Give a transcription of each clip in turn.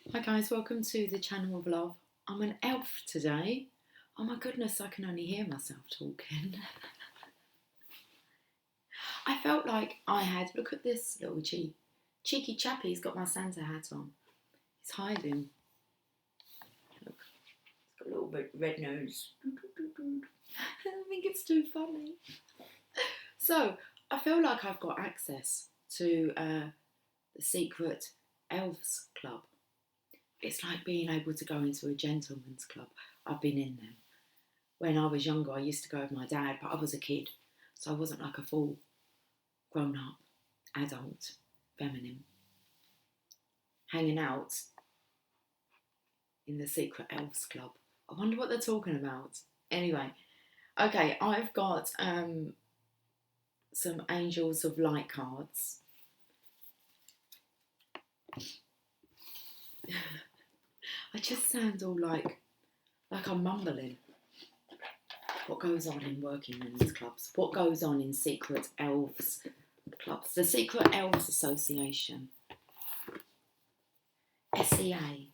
Hi guys, welcome to the channel of love. I'm an elf today. Oh my goodness, I can only hear myself talking. I felt like I had, look at this little cheeky chappy, he's got my Santa hat on. He's hiding. Look, he's got a little bit red nose. I think it's too funny. So, I feel like I've got access to the secret elves club. It's like being able to go into a gentleman's club. I've been in them. When I was younger, I used to go with my dad, but I was a kid, so I wasn't like a full grown-up, adult, feminine. Hanging out in the secret elves club. I wonder what they're talking about. Anyway, okay, I've got some Angels of Light cards. I just sound all like I'm mumbling. What goes on in working women's clubs? What goes on in secret elves clubs? The Secret Elves Association. SEA.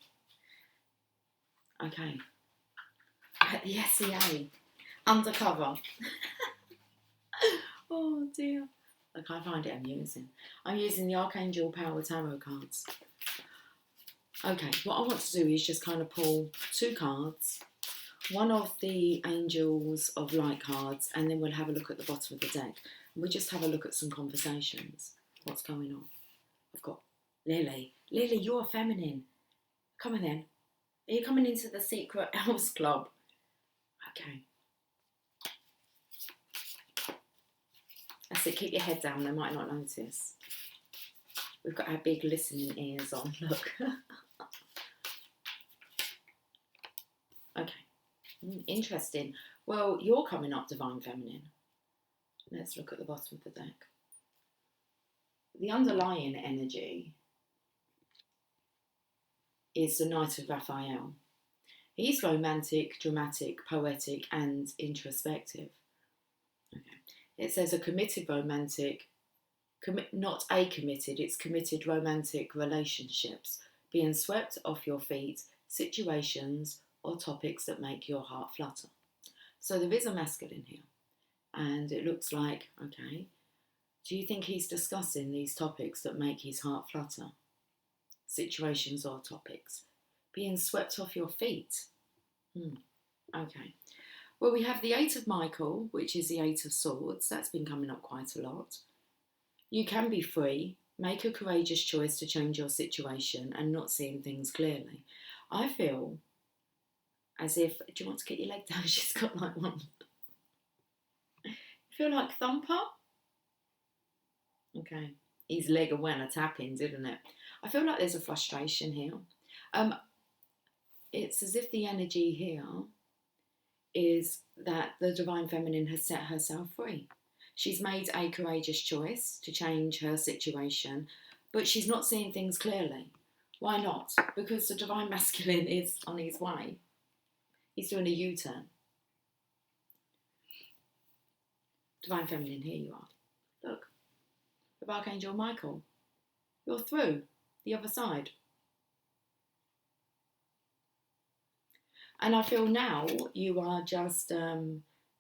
Okay. At the SEA. Undercover. Oh dear. Look, I find it amusing. I'm using the Archangel Power Tarot cards. Okay, what I want to do is just kind of pull two cards, one of the Angels of Light cards, and then we'll have a look at the bottom of the deck. And we'll just have a look at some conversations. What's going on? I've got Lily. Lily, you're feminine. Come on then. Are you coming into the Secret Elves Club? Okay. That's it, keep your head down, they might not notice. We've got our big listening ears on, look. Okay, interesting. Well, you're coming up, Divine Feminine. Let's look at the bottom of the deck. The underlying energy is the Knight of Raphael. He's romantic, dramatic, poetic, and introspective. Okay. It says a committed romantic, not a committed, it's committed romantic relationships, being swept off your feet, situations or topics that make your heart flutter. So there is a masculine here, and it looks like, okay, do you think he's discussing these topics that make his heart flutter? Situations or topics. Being swept off your feet. Okay. Well, we have the Eight of Michael, which is the Eight of Swords. That's been coming up quite a lot. You can be free. Make a courageous choice to change your situation and not seeing things clearly. I feel as if, do you want to get your leg down? She's got like one. You feel like Thumper? Okay. His leg went a tapping, didn't it? I feel like there's a frustration here. It's as if the energy here is that the Divine Feminine has set herself free. She's made a courageous choice to change her situation, but she's not seeing things clearly. Why not? Because the Divine Masculine is on his way. He's doing a U-turn. Divine Feminine, here you are. Look, with Archangel Michael. You're through the other side. And I feel now you are just,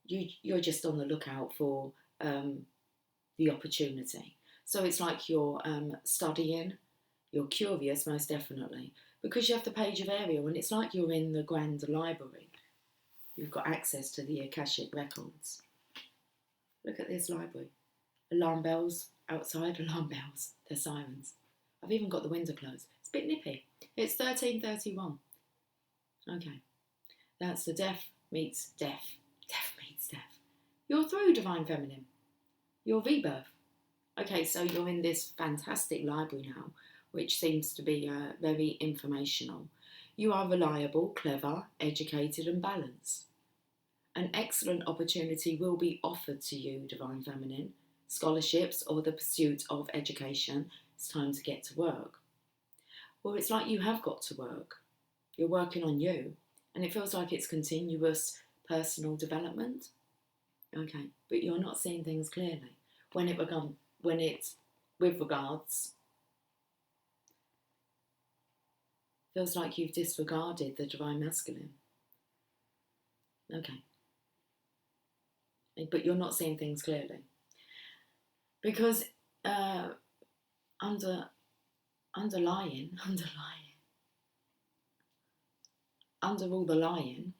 you're just on the lookout for the opportunity. So it's like you're studying, you're curious most definitely, because you have the Page of Ariel and it's like you're in the Grand Library. You've got access to the Akashic Records. Look at this library. Alarm bells outside, alarm bells, they're sirens. I've even got the window closed. It's a bit nippy. It's 1331. Okay. That's the deaf meets deaf. Deaf meets deaf. You're through, Divine Feminine. You're rebirth. Okay, so you're in this fantastic library now, which seems to be very informational. You are reliable, clever, educated and balanced. An excellent opportunity will be offered to you, Divine Feminine. Scholarships or the pursuit of education. It's time to get to work. Well, it's like you have got to work. You're working on you. And it feels like it's continuous personal development. Okay, but you're not seeing things clearly. When it's with regards Feels like you've disregarded the divine masculine. Okay. But you're not seeing things clearly. Because underlying under all the lying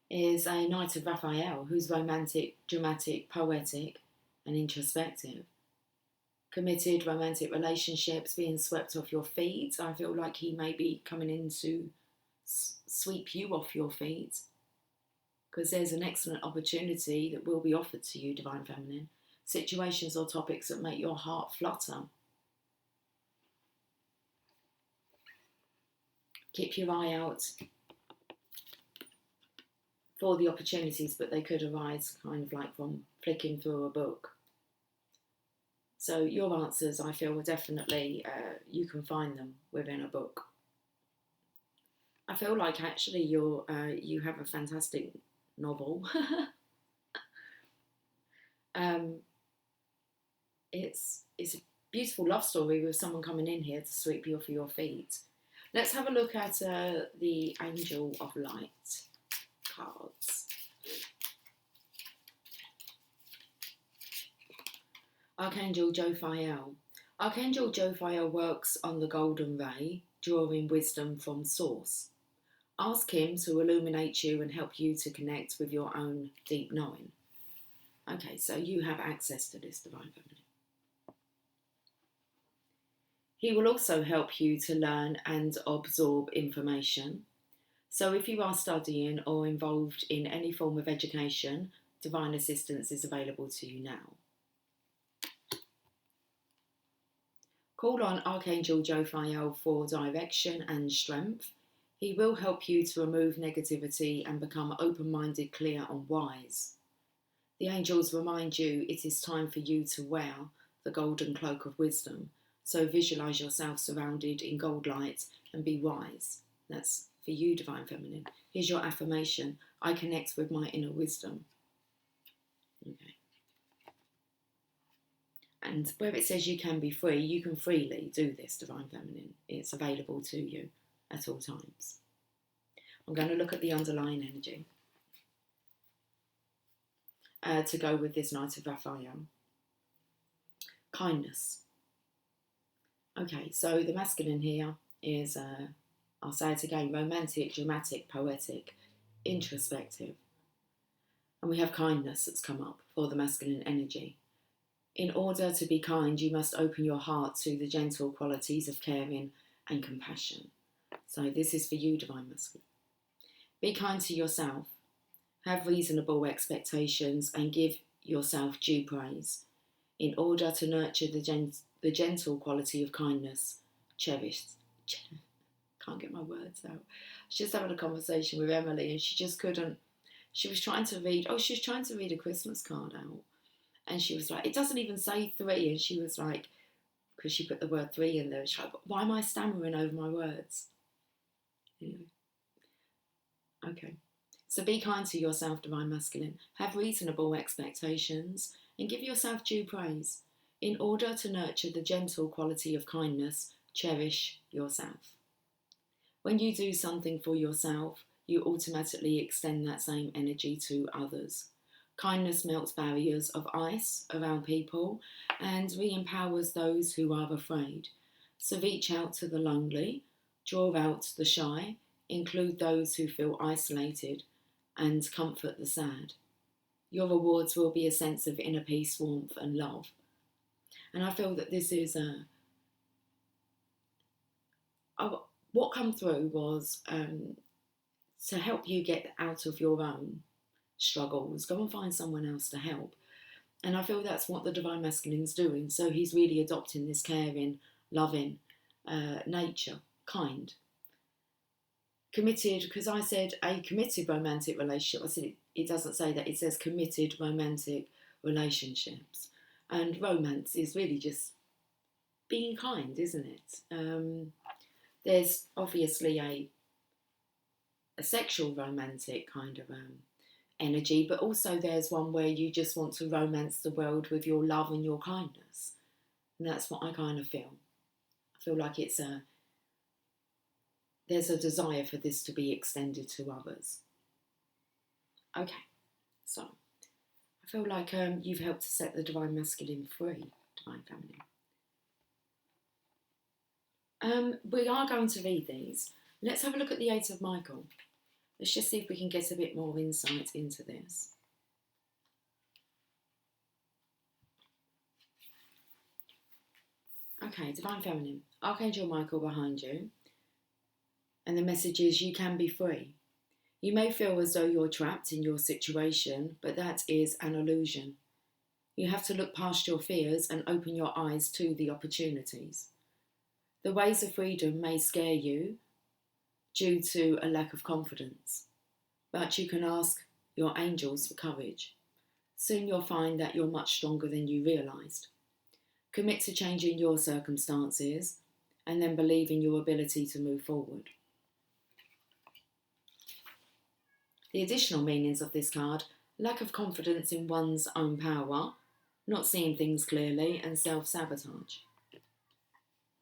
is a Knight of Raphael, who's romantic, dramatic, poetic, and introspective. Committed romantic relationships being swept off your feet. I feel like he may be coming in to sweep you off your feet, because there's an excellent opportunity that will be offered to you, Divine Feminine. Situations or topics that make your heart flutter. Keep your eye out for the opportunities, but they could arise kind of like from flicking through a book. So your answers, I feel, are definitely, you can find them within a book. I feel like actually you have a fantastic novel. It's a beautiful love story with someone coming in here to sweep you off your feet. Let's have a look at the Angel of Light cards. Archangel Raphael. Archangel Raphael works on the golden ray, drawing wisdom from source. Ask him to illuminate you and help you to connect with your own deep knowing. Okay, so you have access to this, Divine Feminine. He will also help you to learn and absorb information. So if you are studying or involved in any form of education, divine assistance is available to you now. Call on Archangel Raphael for direction and strength. He will help you to remove negativity and become open-minded, clear and wise. The angels remind you it is time for you to wear the golden cloak of wisdom. So visualise yourself surrounded in gold light and be wise. That's for you, Divine Feminine. Here's your affirmation. I connect with my inner wisdom. Okay. And where it says you can be free, you can freely do this, Divine Feminine. It's available to you at all times. I'm going to look at the underlying energy to go with this Knight of Raphael. Kindness. Okay, so the masculine here is, I'll say it again, romantic, dramatic, poetic, introspective. And we have kindness that's come up for the masculine energy. In order to be kind, you must open your heart to the gentle qualities of caring and compassion. So this is for you, Divine Masculine. Be kind to yourself. Have reasonable expectations and give yourself due praise. In order to nurture the gentle quality of kindness, cherished. Can't get my words out. I was just having a conversation with Emily and she just couldn't. She was trying to read a Christmas card out. And she was like, it doesn't even say 3. And she was like, because she put the word 3 in there. She's like, why am I stammering over my words? You know. Okay. So be kind to yourself, Divine Masculine. Have reasonable expectations and give yourself due praise. In order to nurture the gentle quality of kindness, cherish yourself. When you do something for yourself, you automatically extend that same energy to others. Kindness melts barriers of ice around people and re-empowers those who are afraid. So reach out to the lonely, draw out the shy, include those who feel isolated, and comfort the sad. Your rewards will be a sense of inner peace, warmth and love. And I feel that this is what come through was to help you get out of your own struggles. Go and find someone else to help. And I feel that's what the Divine Masculine's doing. So he's really adopting this caring, loving nature, kind. Committed, because I said a committed romantic relationship. I said it doesn't say that, it says committed romantic relationships. And romance is really just being kind, isn't it? There's obviously a sexual romantic kind of energy, but also there's one where you just want to romance the world with your love and your kindness. And that's what I kind of feel. I feel like it's there's a desire for this to be extended to others. Okay, so I feel like you've helped to set the Divine Masculine free, Divine Feminine. We are going to read these. Let's have a look at the Eight of Michael. Let's just see if we can get a bit more insight into this. Okay, Divine Feminine. Archangel Michael behind you. And the message is you can be free. You may feel as though you're trapped in your situation, but that is an illusion. You have to look past your fears and open your eyes to the opportunities. The ways of freedom may scare you due to a lack of confidence, but you can ask your angels for courage. Soon you'll find that you're much stronger than you realised. Commit to changing your circumstances and then believe in your ability to move forward. The additional meanings of this card: lack of confidence in one's own power, not seeing things clearly, and self-sabotage.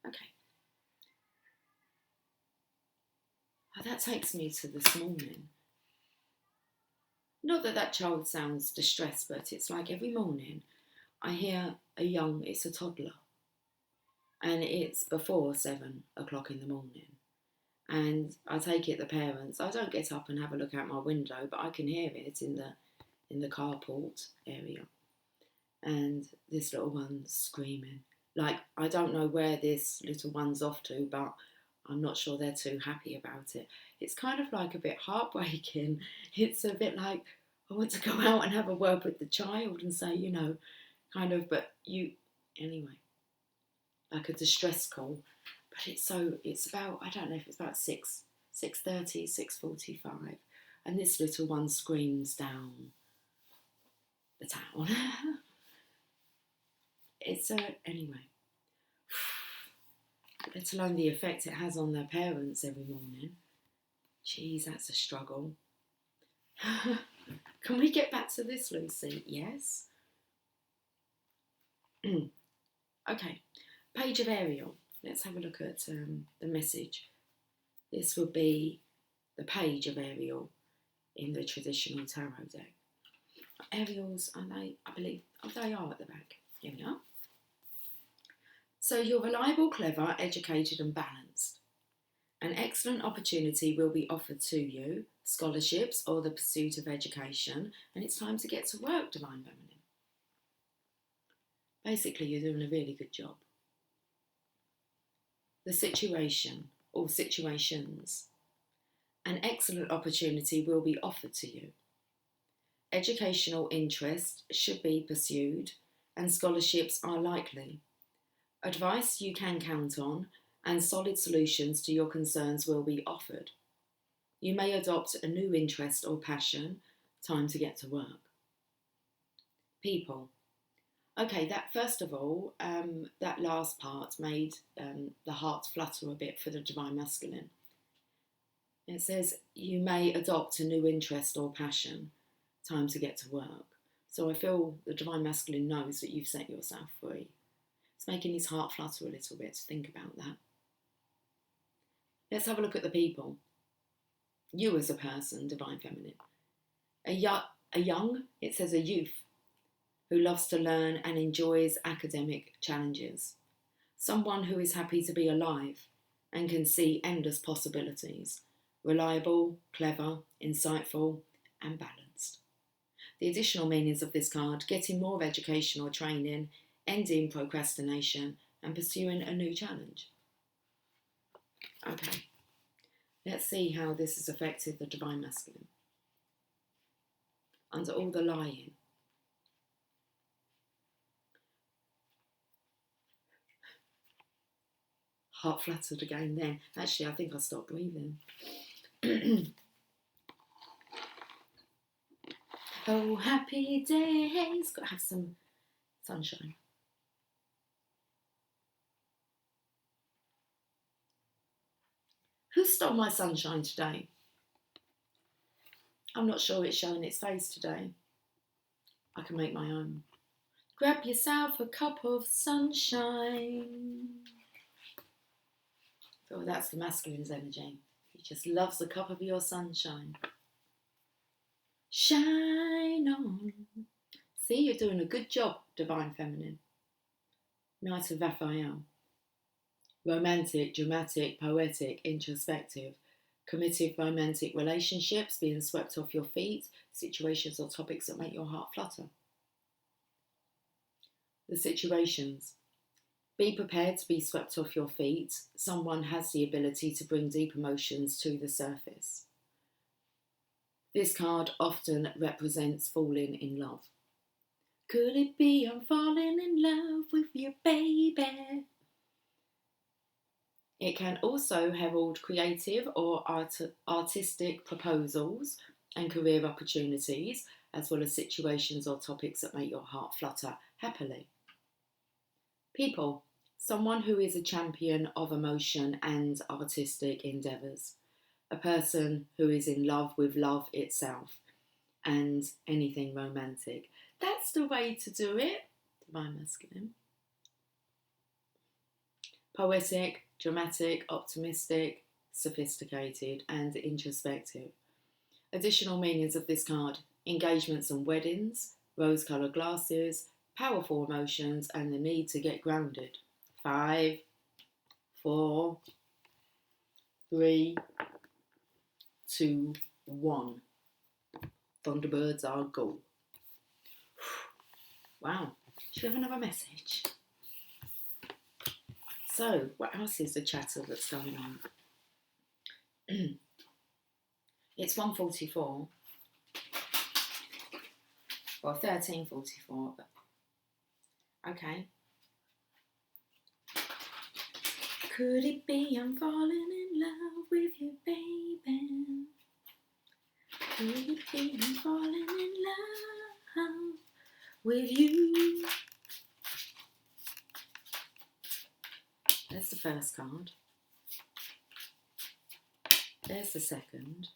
Okay. Oh, that takes me to this morning. Not that that child sounds distressed, but it's like every morning I hear it's a toddler, and it's before 7 o'clock in the morning. And I take it the parents, I don't get up and have a look out my window, but I can hear it in the carport area. And this little one's screaming. Like, I don't know where this little one's off to, but I'm not sure they're too happy about it. It's kind of like a bit heartbreaking. It's a bit like, I want to go out and have a word with the child and say, anyway, like a distress call. But it's about, I don't know if it's about 6:30, 6:45. And this little one screams down the town. Anyway. Let alone the effect it has on their parents every morning. Jeez, that's a struggle. Can we get back to this, Lucy? Yes? Okay, Page of Ariel. Let's have a look at the message. This would be the Page of Ariel in the traditional tarot deck. Ariels, are they? I believe, they are at the back. Here we are. So you're reliable, clever, educated and balanced. An excellent opportunity will be offered to you, scholarships or the pursuit of education, and it's time to get to work, Divine Feminine. Basically, you're doing a really good job. The situation or situations. An excellent opportunity will be offered to you. Educational interest should be pursued and scholarships are likely. Advice you can count on and solid solutions to your concerns will be offered. You may adopt a new interest or passion. Time to get to work. People. Okay, that first of all, that last part made the heart flutter a bit for the Divine Masculine. It says, you may adopt a new interest or passion. Time to get to work. So I feel the Divine Masculine knows that you've set yourself free. It's making his heart flutter a little bit to think about that. Let's have a look at the people. You as a person, Divine Feminine. It says a youth who loves to learn and enjoys academic challenges. Someone who is happy to be alive and can see endless possibilities. Reliable, clever, insightful and balanced. The additional meanings of this card: getting more education or training, ending procrastination and pursuing a new challenge. Okay, let's see how this has affected the Divine Masculine. Under all the lying. Heart fluttered again then. Actually, I think I stopped breathing. Oh, happy days. Got to have some sunshine. Who stole my sunshine today? I'm not sure it's showing its face today. I can make my own. Grab yourself a cup of sunshine. Oh, that's the masculine's energy. just loves a cup of your sunshine. Shine on. See, you're doing a good job, Divine Feminine. Knight of Raphael. Romantic, dramatic, poetic, introspective. Committed romantic relationships, being swept off your feet, situations or topics that make your heart flutter. The situations. Be prepared to be swept off your feet. Someone has the ability to bring deep emotions to the surface. This card often represents falling in love. Could it be I'm falling in love with you, baby? It can also herald creative or artistic proposals and career opportunities, as well as situations or topics that make your heart flutter happily. People, someone who is a champion of emotion and artistic endeavours. A person who is in love with love itself and anything romantic. That's the way to do it. Divine Masculine. Poetic, dramatic, optimistic, sophisticated and introspective. Additional meanings of this card: engagements and weddings, rose-coloured glasses, powerful emotions and the need to get grounded. 5, 4, 3, 2, 1. Thunderbirds are go. Wow. Should we have another message? So, what else is the chatter that's going on? It's 1:44. Well, 13:44. But okay. Could it be I'm falling in love with you, baby? Could it be I'm falling in love with you? There's the first card. There's the second.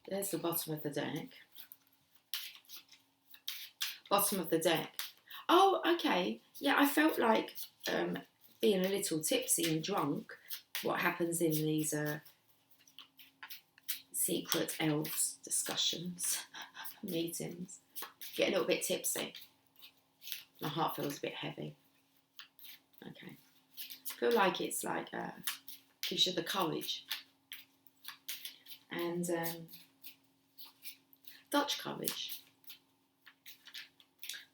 There's the bottom of the deck. Bottom of the deck. Oh, okay. Yeah, I felt like being a little tipsy and drunk. What happens in these secret elves discussions, meetings. Get a little bit tipsy. My heart feels a bit heavy. Okay. I feel like it's like gives you the courage. And Dutch courage.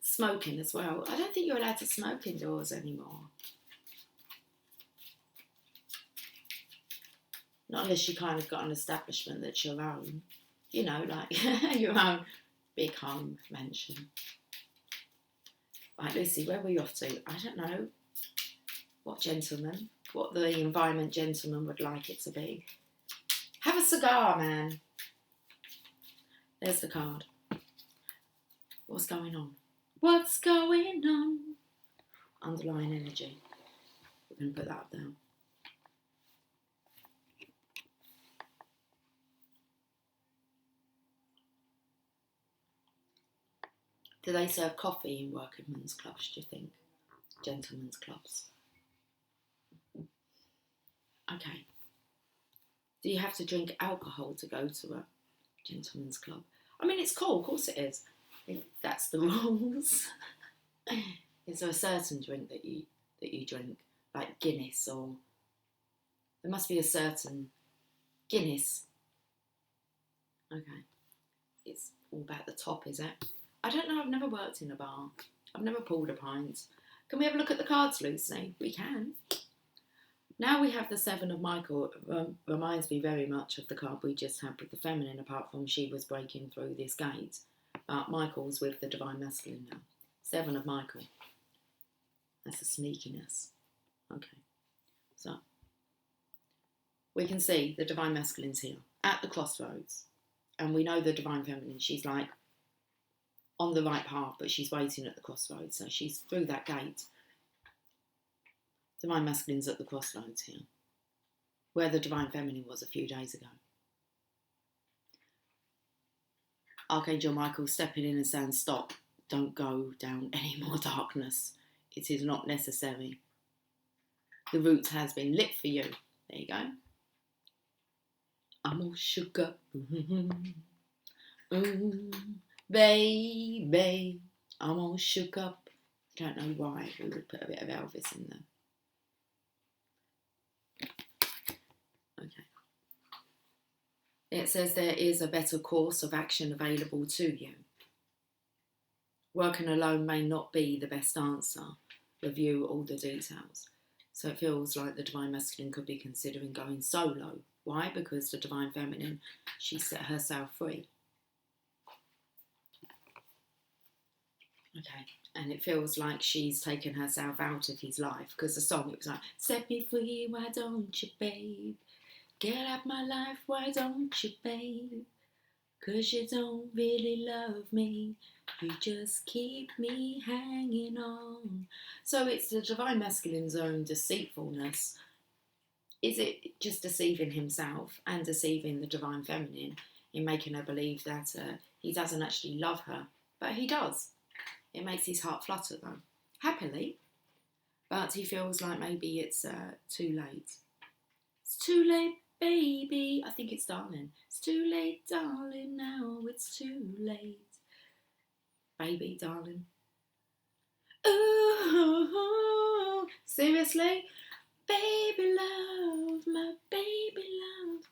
Smoking as well. I don't think you're allowed to smoke indoors anymore. Not unless you kind of got an establishment that's your own. You know, like your own big home mansion. Right, Lucy, where are we off to? I don't know. What gentleman? What the environment gentleman would like it to be. Have a cigar, man. There's the card. What's going on? What's going on? Underlying energy. We're going to put that up there. Do they serve coffee in working men's clubs, do you think? Gentlemen's clubs. Okay. Do you have to drink alcohol to go to a gentleman's club? I mean, it's cool, of course it is. If that's the rules. Is there a certain drink that you drink? Like Guinness or... There must be a certain... Guinness. Okay. It's all about the top, is it? I don't know, I've never worked in a bar. I've never pulled a pint. Can we have a look at the cards, Lucy? We can. Now we have the Seven of Michael. Reminds me very much of the card we just had with the feminine, apart from she was breaking through this gate. But Michael's with the Divine Masculine now. Seven of Michael. That's the sneakiness. Okay. So, we can see the Divine Masculine's here at the crossroads. And we know the Divine Feminine, she's like on the right path, but she's waiting at the crossroads. So she's through that gate. Divine Masculine's at the crossroads here, where the Divine Feminine was a few days ago. Archangel Michael stepping in and saying, stop, don't go down any more darkness. It is not necessary. The route has been lit for you. There you go. I'm all shook up. Baby, I'm all shook up. I don't know why we would put a bit of Elvis in there. Okay. It says there is a better course of action available to you. Working alone may not be the best answer. Review all the details. So it feels like the Divine Masculine could be considering going solo. Why? Because the Divine Feminine, she set herself free. Okay, and it feels like she's taken herself out of his life, because the song, it was like, set me free, why don't you, babe? Get out my life, why don't you, babe? 'Cause you don't really love me, you just keep me hanging on. So it's the Divine Masculine's own deceitfulness. Is it just deceiving himself and deceiving the Divine Feminine in making her believe that he doesn't actually love her? But he does. It makes his heart flutter though, happily. But he feels like maybe it's too late. It's too late, baby. I think it's darling. It's too late, darling, now it's too late. Baby, darling. Ooh, seriously? Baby love, my baby love.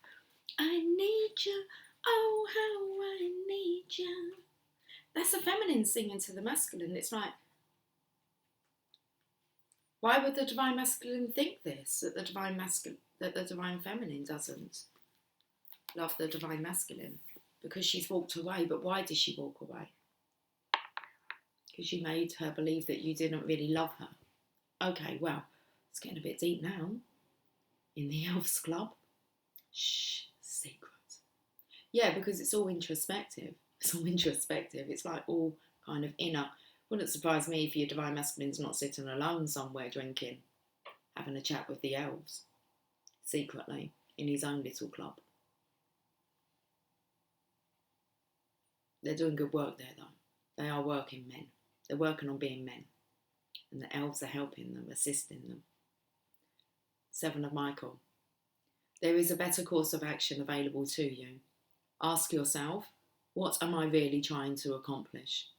I need you, oh how I need you. That's the feminine singing to the masculine. It's like, why would the Divine Masculine think this? That the Divine Feminine doesn't love the Divine Masculine? Because she's walked away. But why did she walk away? Because you made her believe that you didn't really love her. Okay, well, it's getting a bit deep now. In the Elves Club. Shh, secret. Yeah, because it's all introspective. It's all introspective. It's like all kind of inner. Wouldn't surprise me if your Divine Masculine's not sitting alone somewhere drinking, having a chat with the elves, secretly, in his own little club. They're doing good work there, though. They are working men. They're working on being men. And the elves are helping them, assisting them. 7 of Michael. There is a better course of action available to you. Ask yourself, what am I really trying to accomplish?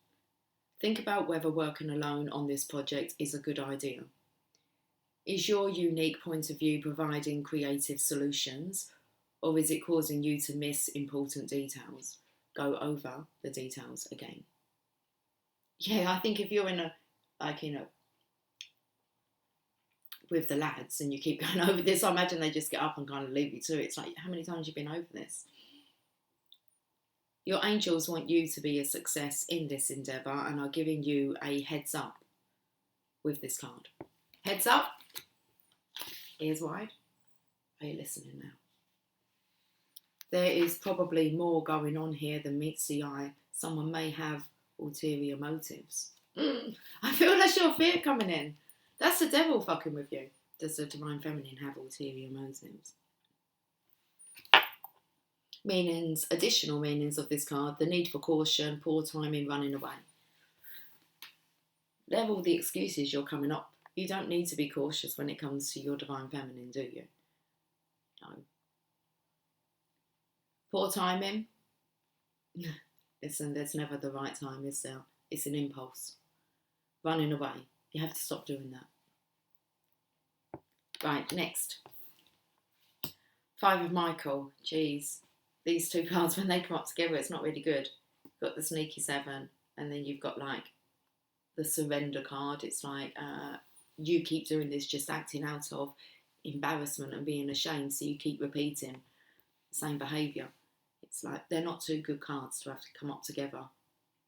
Think about whether working alone on this project is a good idea. Is your unique point of view providing creative solutions, or is it causing you to miss important details? Go over the details again. Yeah, I think if you're in with the lads and you keep going over this, I imagine they just get up and kind of leave you to it. It's like, how many times have you been over this? Your angels want you to be a success in this endeavour and are giving you a heads up with this card. Heads up, ears wide. Are you listening now? There is probably more going on here than meets the eye. Someone may have ulterior motives. I feel that's your fear coming in. That's the devil fucking with you. Does the Divine Feminine have ulterior motives? Meanings, additional meanings of this card: the need for caution, poor timing, running away. They're all the excuses you're coming up. You don't need to be cautious when it comes to your Divine Feminine, do you? No. Poor timing? Listen, there's never the right time, is there? It's an impulse. Running away. You have to stop doing that. Right, next. 5 of Michael. Jeez. These 2 cards, when they come up together, it's not really good. You've got the sneaky 7, and then you've got like the surrender card. It's like you keep doing this, just acting out of embarrassment and being ashamed, so you keep repeating the same behaviour. It's like they're not 2 good cards to have to come up together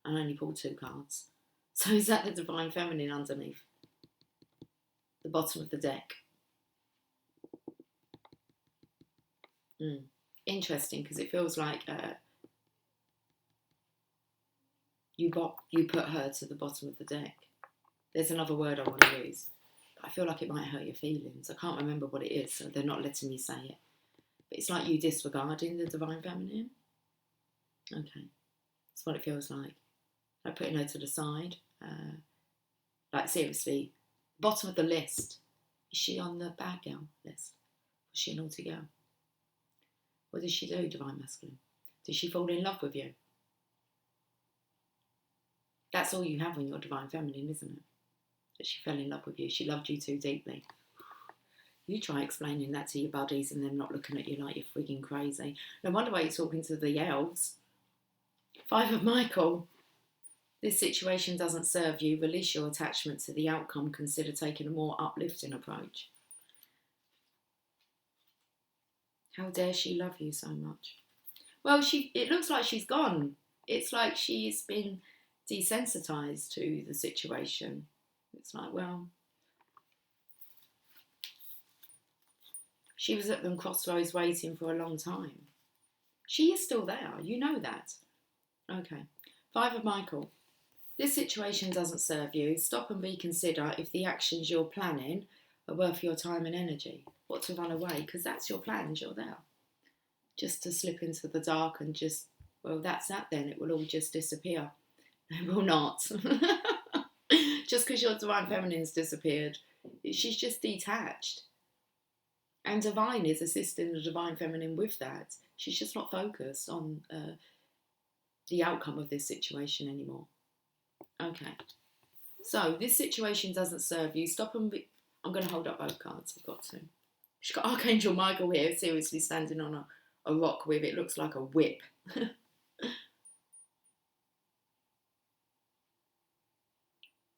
and only pull 2 cards. So is that the Divine Feminine underneath? The bottom of the deck. Interesting, because it feels like you put her to the bottom of the deck. There's another word I want to use, but I feel like it might hurt your feelings. I can't remember what it is, so they're not letting me say it. But it's like you disregarding the Divine Feminine. Okay, that's what it feels like. Like putting her to the side. Like seriously, bottom of the list. Is she on the bad girl list? Was she a naughty girl? What does she do, Divine Masculine? Does she fall in love with you? That's all you have when you're Divine Feminine, isn't it? That she fell in love with you. She loved you too deeply. You try explaining that to your buddies and them not looking at you like you're frigging crazy. No wonder why you're talking to the elves. 5 of Michael. This situation doesn't serve you. Release your attachment to the outcome. Consider taking a more uplifting approach. How dare she love you so much? Well, it looks like she's gone. It's like she's been desensitized to the situation. It's like, well, she was at the crossroads waiting for a long time. She is still there. You know that. Okay. 5 of Michael. This situation doesn't serve you. Stop and reconsider if the actions you're planning are worth your time and energy. What to run away, because that's your plans, you're there. Just to slip into the dark and just, well, that's that then. It will all just disappear. It will not. Just because your Divine Feminine's disappeared. She's just detached. And Divine is assisting the Divine Feminine with that. She's just not focused on the outcome of this situation anymore. Okay. So, this situation doesn't serve you. Stop and I'm going to hold up both cards. I've got to. She's got Archangel Michael here, seriously standing on a rock with, it looks like a whip.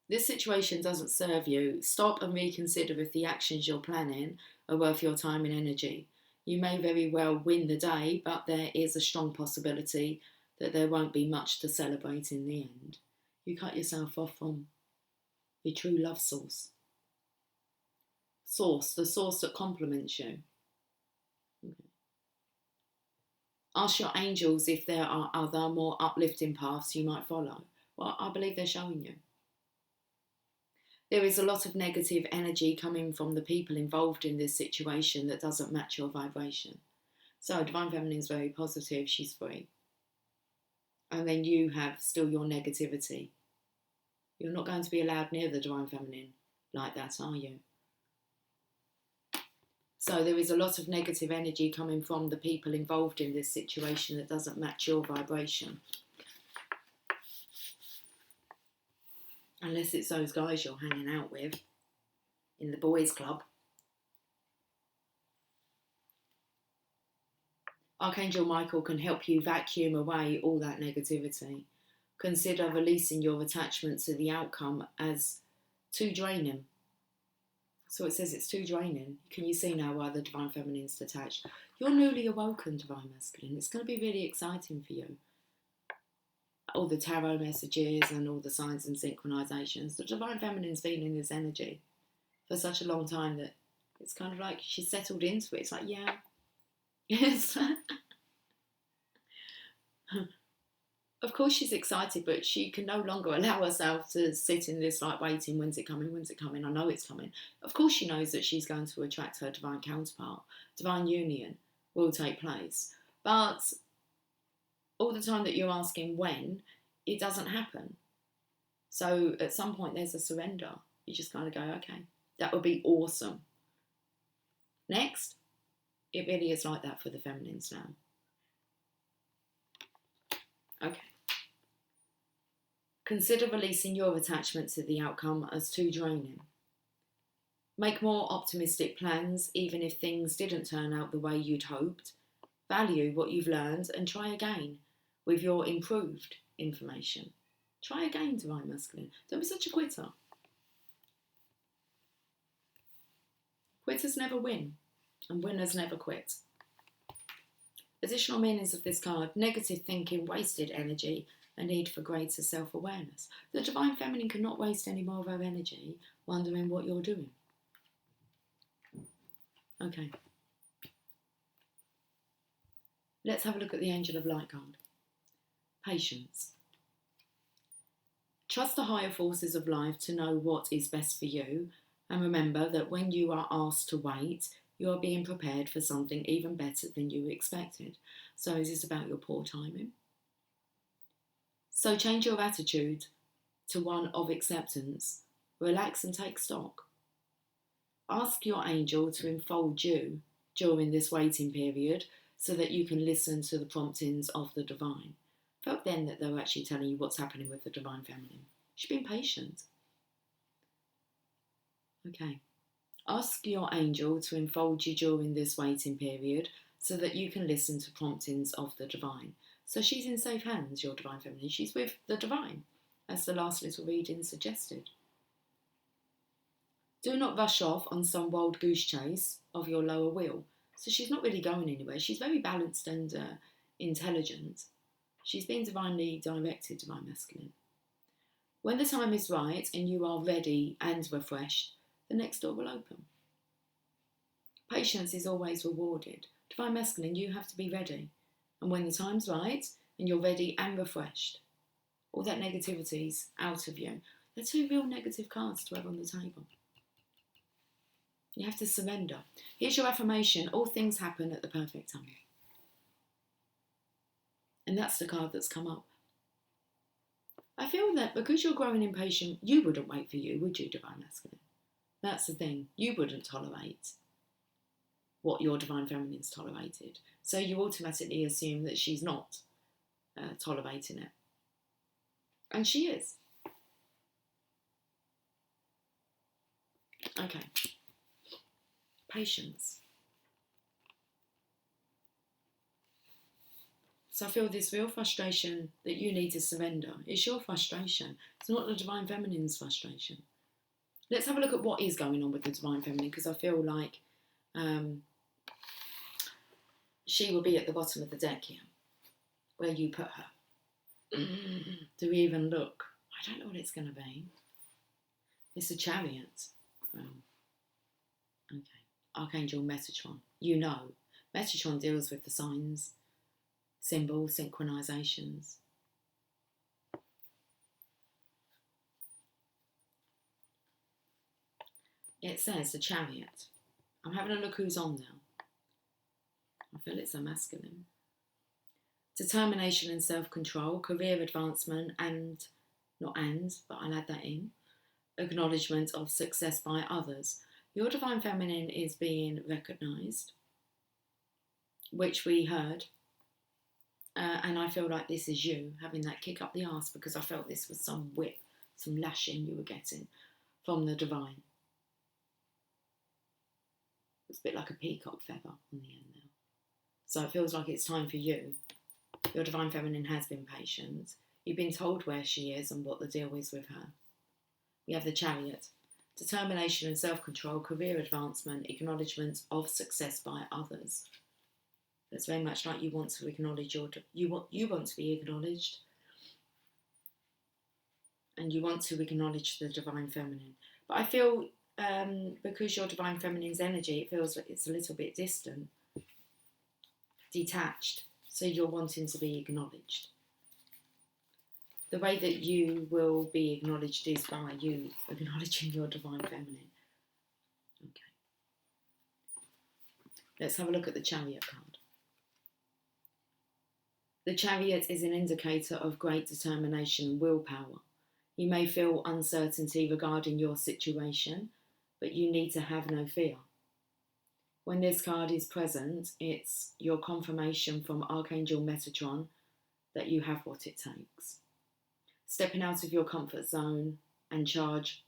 This situation doesn't serve you. Stop and reconsider if the actions you're planning are worth your time and energy. You may very well win the day, but there is a strong possibility that there won't be much to celebrate in the end. You cut yourself off from your true love source. The source that complements you. Okay. Ask your angels if there are other, more uplifting paths you might follow. Well, I believe they're showing you. There is a lot of negative energy coming from the people involved in this situation that doesn't match your vibration. So Divine Feminine is very positive, she's free. And then you have still your negativity. You're not going to be allowed near the Divine Feminine like that, are you? So there is a lot of negative energy coming from the people involved in this situation that doesn't match your vibration. Unless it's those guys you're hanging out with in the boys' club. Archangel Michael can help you vacuum away all that negativity. Consider releasing your attachment to the outcome as too draining. So it says it's too draining. Can you see now why the Divine Feminine's detached? You're newly awoken, Divine Masculine. It's going to be really exciting for you. All the tarot messages and all the signs and synchronizations. The Divine Feminine's been in this energy for such a long time that it's kind of like she's settled into it. It's like, yeah. Yes. Of course she's excited, but she can no longer allow herself to sit in this like waiting, when's it coming, I know it's coming. Of course she knows that she's going to attract her divine counterpart. Divine union will take place. But all the time that you're asking when, it doesn't happen. So at some point there's a surrender. You just kind of go, okay, that would be awesome. Next, it really is like that for the feminines now. Okay. Consider releasing your attachment to the outcome as too draining. Make more optimistic plans, even if things didn't turn out the way you'd hoped. Value what you've learned and try again with your improved information. Try again, Divine Masculine. Don't be such a quitter. Quitters never win, and winners never quit. Additional meanings of this card: negative thinking, wasted energy, a need for greater self-awareness. The Divine Feminine cannot waste any more of her energy wondering what you're doing. Okay. Let's have a look at the Angel of Lightguard. Patience. Trust the higher forces of life to know what is best for you, and remember that when you are asked to wait, you are being prepared for something even better than you expected. So is this about your poor timing? So change your attitude to one of acceptance. Relax and take stock. Ask your angel to enfold you during this waiting period so that you can listen to the promptings of the divine. Felt then that they were actually telling you what's happening with the divine feminine. She's been patient. Okay. Ask your angel to enfold you during this waiting period so that you can listen to promptings of the divine. So she's in safe hands, your divine feminine. She's with the divine, as the last little reading suggested. Do not rush off on some wild goose chase of your lower will. So she's not really going anywhere. She's very balanced and intelligent. She's being divinely directed, divine masculine. When the time is right and you are ready and refreshed, the next door will open. Patience is always rewarded. Divine masculine, you have to be ready. And when the time's right and you're ready and refreshed, all that negativity's out of you. They're two real negative cards to have on the table. You have to surrender. Here's your affirmation. All things happen at the perfect time. And that's the card that's come up. I feel that because you're growing impatient, you wouldn't wait for you, would you, divine masculine? That's the thing. You wouldn't tolerate what your divine feminine's tolerated. So you automatically assume that she's not tolerating it. And she is. Okay. Patience. So I feel this real frustration that you need to surrender. It's your frustration. It's not the divine feminine's frustration. Let's have a look at what is going on with the divine feminine, because I feel like she will be at the bottom of the deck here, where you put her. Do we even look? I don't know what it's going to be. It's a Chariot. Okay. Archangel Metatron. You know. Metatron deals with the signs, symbols, synchronizations. It says the Chariot. I'm having a look who's on now. I feel it's a masculine. Determination and self-control, career advancement but I'll add that in. Acknowledgement of success by others. Your divine feminine is being recognised, which we heard. And I feel like this is you having that kick up the arse, because I felt this was some whip, some lashing you were getting from the divine. It's a bit like a peacock feather on the end now. So it feels like it's time for you. Your divine feminine has been patient. You've been told where she is and what the deal is with her. We have the Chariot. Determination and self-control, career advancement, acknowledgement of success by others. It's very much like you want to acknowledge you want to be acknowledged, and you want to acknowledge the divine feminine. But I feel because your divine feminine's energy, it feels like it's a little bit distant, detached. So you're wanting to be acknowledged. The way that you will be acknowledged is by you acknowledging your divine feminine. Okay. Let's have a look at the Chariot card. The Chariot is an indicator of great determination and willpower. You may feel uncertainty regarding your situation, but you need to have no fear. When this card is present, it's your confirmation from Archangel Metatron that you have what it takes. Stepping out of your comfort zone and charge.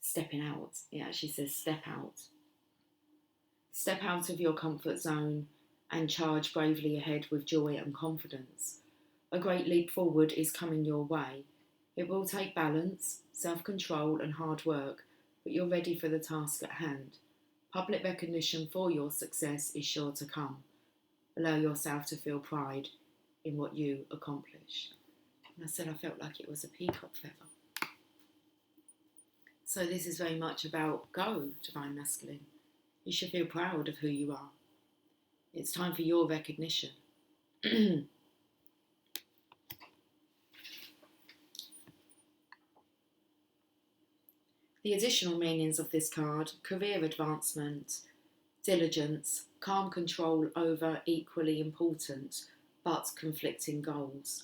Stepping out. It actually says step out. Step out of your comfort zone and charge bravely ahead with joy and confidence. A great leap forward is coming your way. It will take balance, self-control and hard work, but you're ready for the task at hand. Public recognition for your success is sure to come. Allow yourself to feel pride in what you accomplish. And I said I felt like it was a peacock feather. So this is very much about go, divine masculine. You should feel proud of who you are. It's time for your recognition. The additional meanings of this card: career advancement, diligence, calm control over equally important but conflicting goals.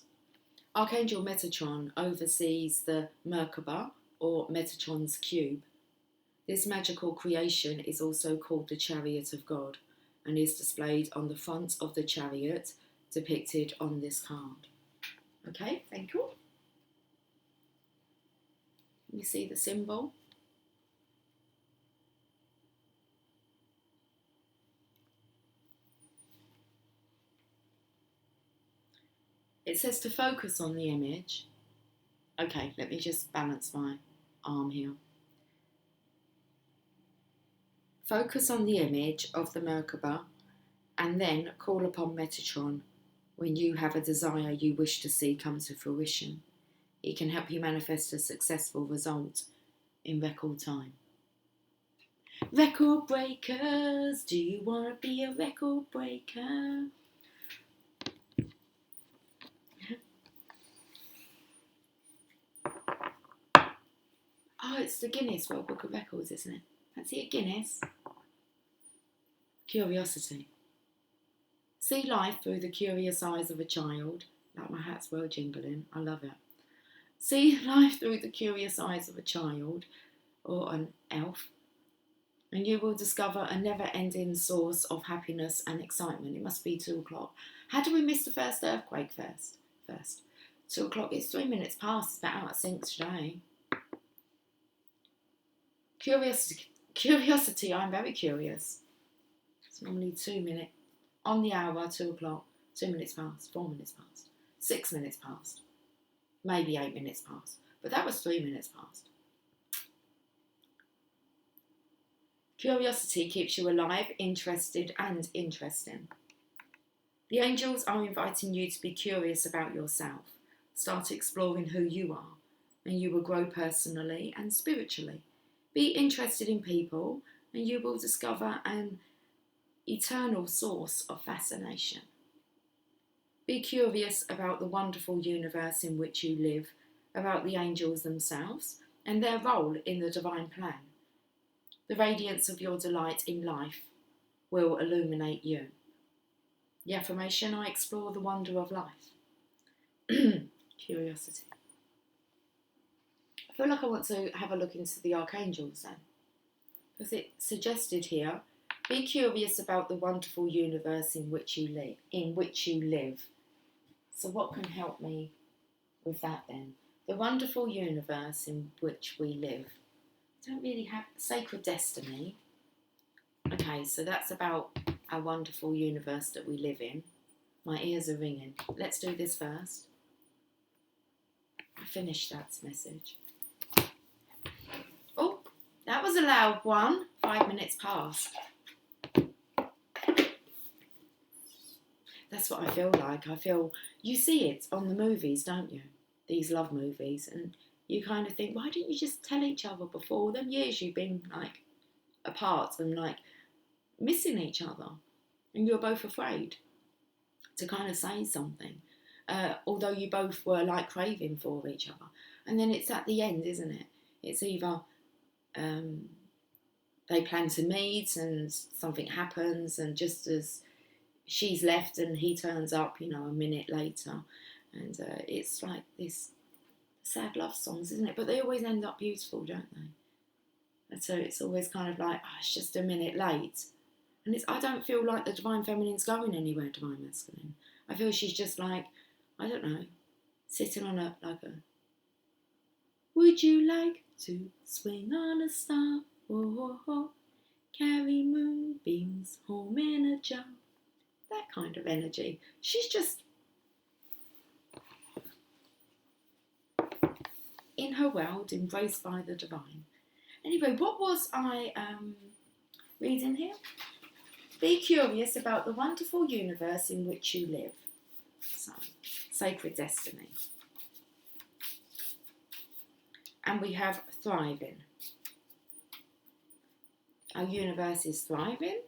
Archangel Metatron oversees the Merkaba, or Metatron's cube. This magical creation is also called the Chariot of God. and is displayed on the front of the chariot depicted on this card. Okay, thank you. Can you see the symbol? It says to focus on the image. Okay, let me just balance my arm here. Focus on the image of the Merkaba and then call upon Metatron when you have a desire you wish to see come to fruition. It can help you manifest a successful result in record time. Record breakers, do you want to be a record breaker? Oh, it's the Guinness World Book of Records, isn't it? Fancy a Guinness? Curiosity. See life through the curious eyes of a child. Like my hat's well jingling, I love it. See life through the curious eyes of a child or an elf, and you will discover a never-ending source of happiness and excitement. It must be 2 o'clock. How do we miss the first earthquake first? 2 o'clock, it's 3 minutes past, it's about out of sync today. Curiosity, I'm very curious. It's normally 2 minutes, on the hour, 2 o'clock, 2 minutes past, 4 minutes past, 6 minutes past, maybe 8 minutes past, but that was 3 minutes past. Curiosity keeps you alive, interested and interesting. The angels are inviting you to be curious about yourself. Start exploring who you are, and you will grow personally and spiritually. Be interested in people, and you will discover an eternal source of fascination. Be curious about the wonderful universe in which you live, about the angels themselves, and their role in the divine plan. The radiance of your delight in life will illuminate you. The affirmation, I explore the wonder of life. Curiosity. I feel like I want to have a look into the archangels then, because it suggested here, be curious about the wonderful universe in which you live. So what can help me with that then? The wonderful universe in which we live. I don't really have sacred destiny. Okay, so that's about our wonderful universe that we live in. My ears are ringing. Let's do this first. I finished that message. Oh, that was a loud one. 5 minutes past. That's what I feel like. I feel, you see it on the movies, don't you? These love movies. And you kind of think, why didn't you just tell each other before all them years you've been like apart and like missing each other? And you're both afraid to kind of say something. Although you both were like craving for each other. And then it's at the end, isn't it? It's either they plan to meet and something happens, and just as she's left and he turns up, a minute later. And it's like this sad love songs, isn't it? But they always end up beautiful, don't they? And so it's always kind of like, it's just a minute late. And I don't feel like the Divine Feminine's going anywhere, Divine Masculine. I feel she's just like, I don't know, sitting on a would you like to swing on a star? Oh, carry moonbeams home in a jar. That kind of energy. She's just in her world, embraced by the divine. Anyway, what was I reading here? Be curious about the wonderful universe in which you live. So, sacred destiny. And we have thriving. Our universe is thriving.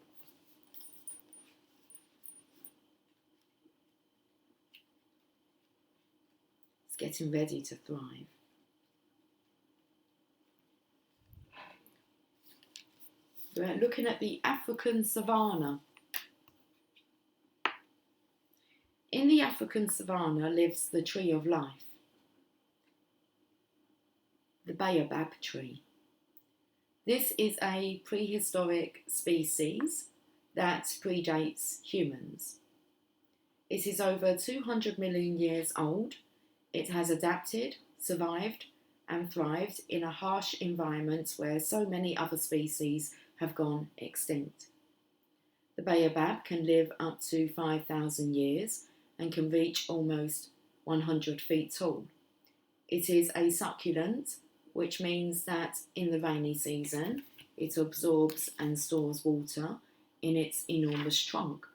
It's getting ready to thrive. We're looking at the African savannah. In the African savannah lives the tree of life, the baobab tree. This is a prehistoric species that predates humans. It is over 200 million years old. It has adapted, survived, and thrived in a harsh environment where so many other species have gone extinct. The baobab can live up to 5,000 years and can reach almost 100 feet tall. It is a succulent, which means that in the rainy season, it absorbs and stores water in its enormous trunk.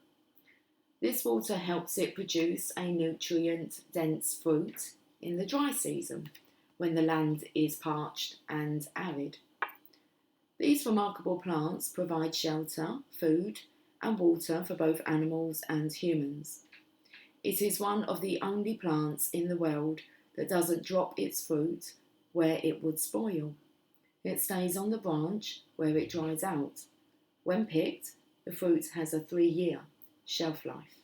This water helps it produce a nutrient-dense fruit in the dry season, when the land is parched and arid. These remarkable plants provide shelter, food, and water for both animals and humans. It is one of the only plants in the world that doesn't drop its fruit where it would spoil. It stays on the branch where it dries out. When picked, the fruit has a 3-year shelf life.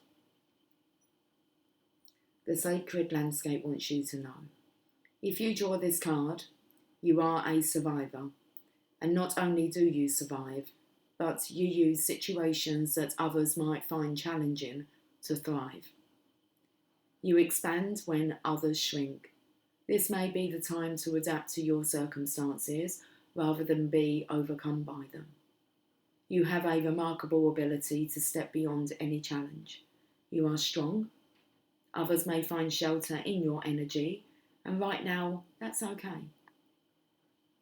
The sacred landscape wants you to know. If you draw this card, you are a survivor. And not only do you survive, but you use situations that others might find challenging to thrive. You expand when others shrink. This may be the time to adapt to your circumstances rather than be overcome by them. You have a remarkable ability to step beyond any challenge. You are strong. Others may find shelter in your energy, and right now, that's okay.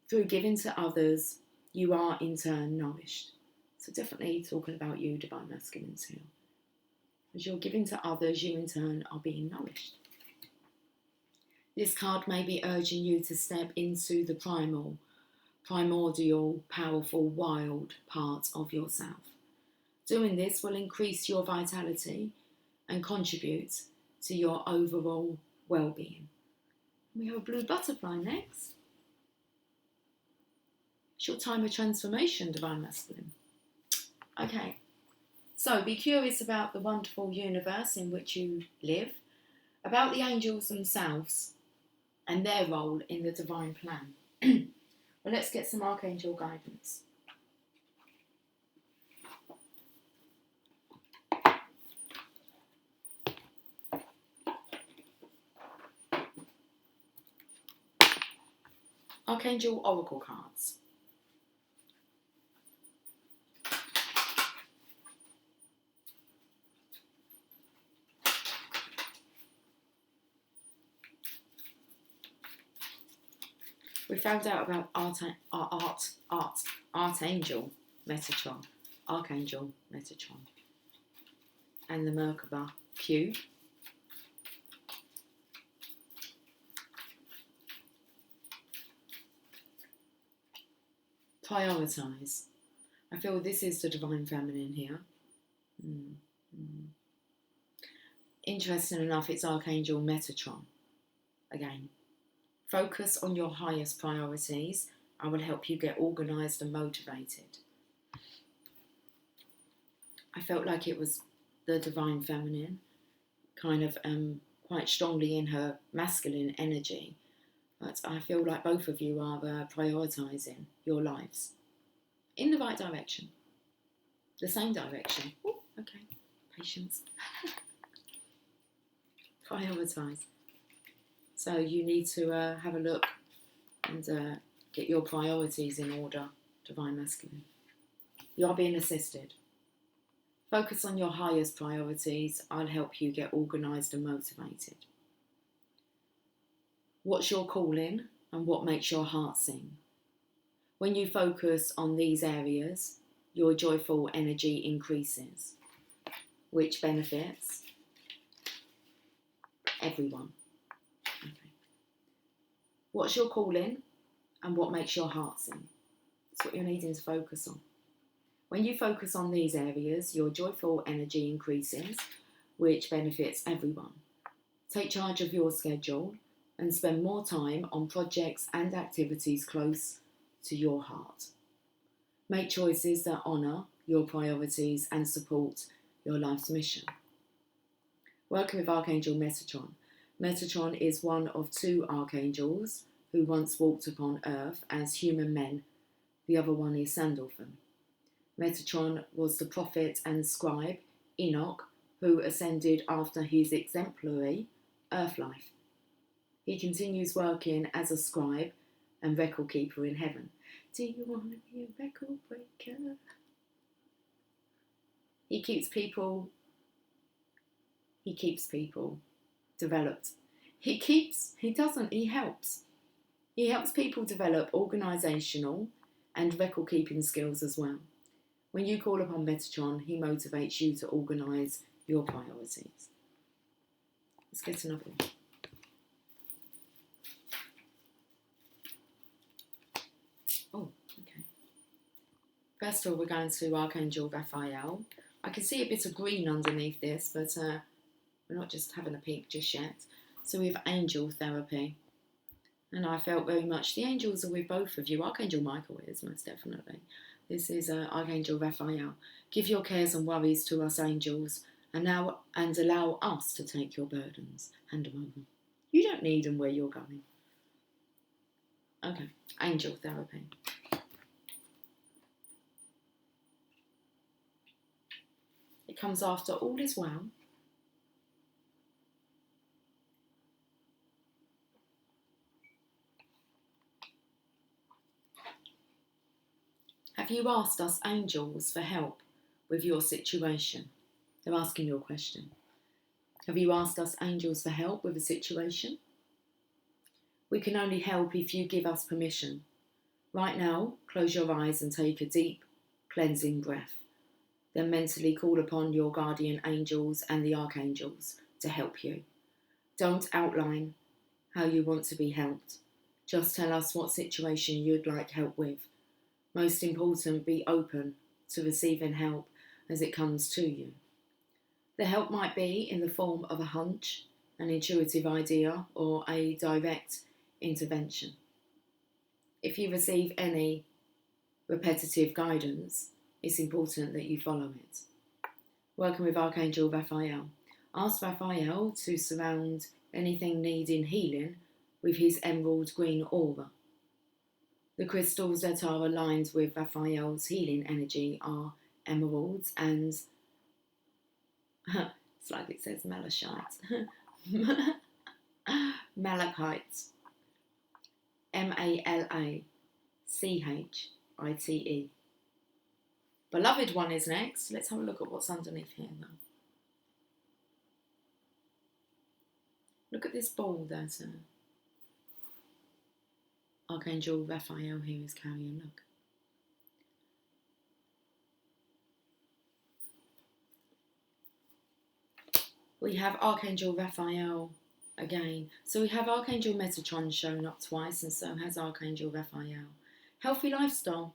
Through giving to others, you are in turn nourished. So definitely talking about you, Divine Masculines here. As you're giving to others, you in turn are being nourished. This card may be urging you to step into the primordial, powerful, wild part of yourself. Doing this will increase your vitality and contribute to your overall well-being. We have a blue butterfly next. It's your time of transformation, Divine Masculine. Okay, so be curious about the wonderful universe in which you live, about the angels themselves and their role in the divine plan. Well, let's get some Archangel guidance. Archangel Oracle cards. We found out about Archangel Metatron, Archangel Metatron, and the Merkaba cube. Prioritize. I feel this is the Divine Feminine here. Interesting enough, it's Archangel Metatron. Again, focus on your highest priorities. I will help you get organised and motivated. I felt like it was the Divine Feminine, kind of quite strongly in her masculine energy. But I feel like both of you are prioritising your lives in the right direction. The same direction. Ooh, okay, patience. Prioritise. So you need to have a look and get your priorities in order, Divine Masculine. You are being assisted. Focus on your highest priorities. I'll help you get organised and motivated. What's your calling and what makes your heart sing? When you focus on these areas, your joyful energy increases, which benefits everyone. Okay. What's your calling and what makes your heart sing? That's what you're needing to focus on. When you focus on these areas, your joyful energy increases, which benefits everyone. Take charge of your schedule and spend more time on projects and activities close to your heart. Make choices that honour your priorities and support your life's mission. Working with Archangel Metatron. Metatron is one of 2 archangels who once walked upon earth as human men. The other one is Sandalphon. Metatron was the prophet and scribe, Enoch, who ascended after his exemplary earth life. He continues working as a scribe and record keeper in heaven. Do you want to be a record breaker? He keeps people developed. He helps. He helps people develop organisational and record keeping skills as well. When you call upon Metatron, he motivates you to organise your priorities. Let's get another one. Oh, okay. First of all, we're going to Archangel Raphael. I can see a bit of green underneath this, but we're not just having a peek just yet. So we have angel therapy. And I felt very much the angels are with both of you. Archangel Michael is, most definitely. This is Archangel Raphael. Give your cares and worries to us angels and allow us to take your burdens. Hand them over. You don't need them where you're going. Okay, angel therapy. It comes after all is well. Have you asked us angels for help with your situation? They're asking you a question. Have you asked us angels for help with a situation? We can only help if you give us permission. Right now, close your eyes and take a deep, cleansing breath. Then mentally call upon your guardian angels and the archangels to help you. Don't outline how you want to be helped. Just tell us what situation you'd like help with. Most important, be open to receiving help as it comes to you. The help might be in the form of a hunch, an intuitive idea, or a direct intervention. If you receive any repetitive guidance, it's important that you follow it. Working with Archangel Raphael. Ask Raphael to surround anything needing healing with his emerald green aura. The crystals that are aligned with Raphael's healing energy are emeralds and, it's like it says malachite, malachite, Malachite. Beloved one is next. Let's have a look at what's underneath here though. Look at this ball that Archangel Raphael here is carrying, look. We have Archangel Raphael again. So we have Archangel Metatron showing up twice, and so has Archangel Raphael. Healthy lifestyle.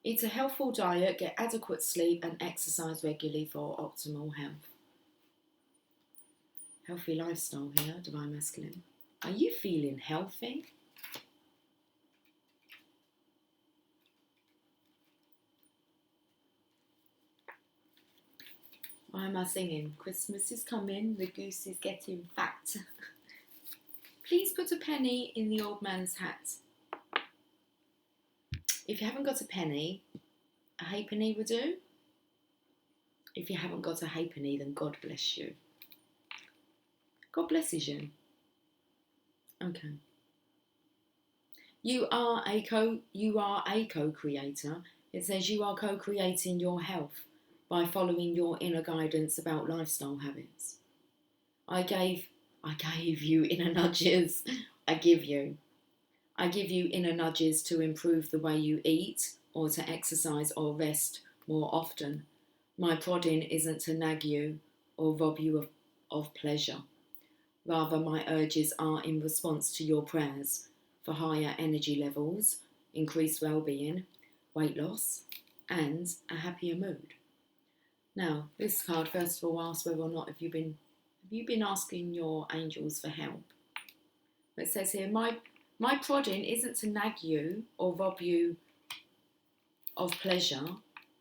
Eat a healthful diet, get adequate sleep and exercise regularly for optimal health. Healthy lifestyle here, Divine Masculine. Are you feeling healthy? Why am I singing? Christmas is coming, the goose is getting fat. Please put a penny in the old man's hat. If you haven't got a penny, a halfpenny will do. If you haven't got a halfpenny, then God bless you. God blesses you. Okay. You are a co-creator. It says you are co-creating your health by following your inner guidance about lifestyle habits. I gave you inner nudges. I give you inner nudges to improve the way you eat or to exercise or rest more often. My prodding isn't to nag you or rob you of pleasure. Rather, my urges are in response to your prayers for higher energy levels, increased well-being, weight loss, and a happier mood. Now, this card first of all asks whether or not have you been asking your angels for help. It says here, my prodding isn't to nag you or rob you of pleasure.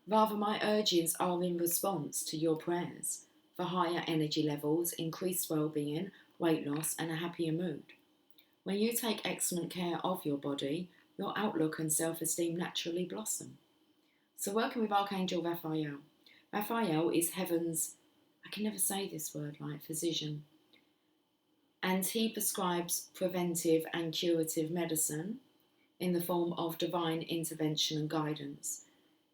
Rather, my urgings are in response to your prayers for higher energy levels, increased well-being, weight loss, and a happier mood. When you take excellent care of your body, your outlook and self-esteem naturally blossom. So working with Archangel Raphael. Raphael is heaven's, I can never say this word right, physician. And he prescribes preventive and curative medicine in the form of divine intervention and guidance.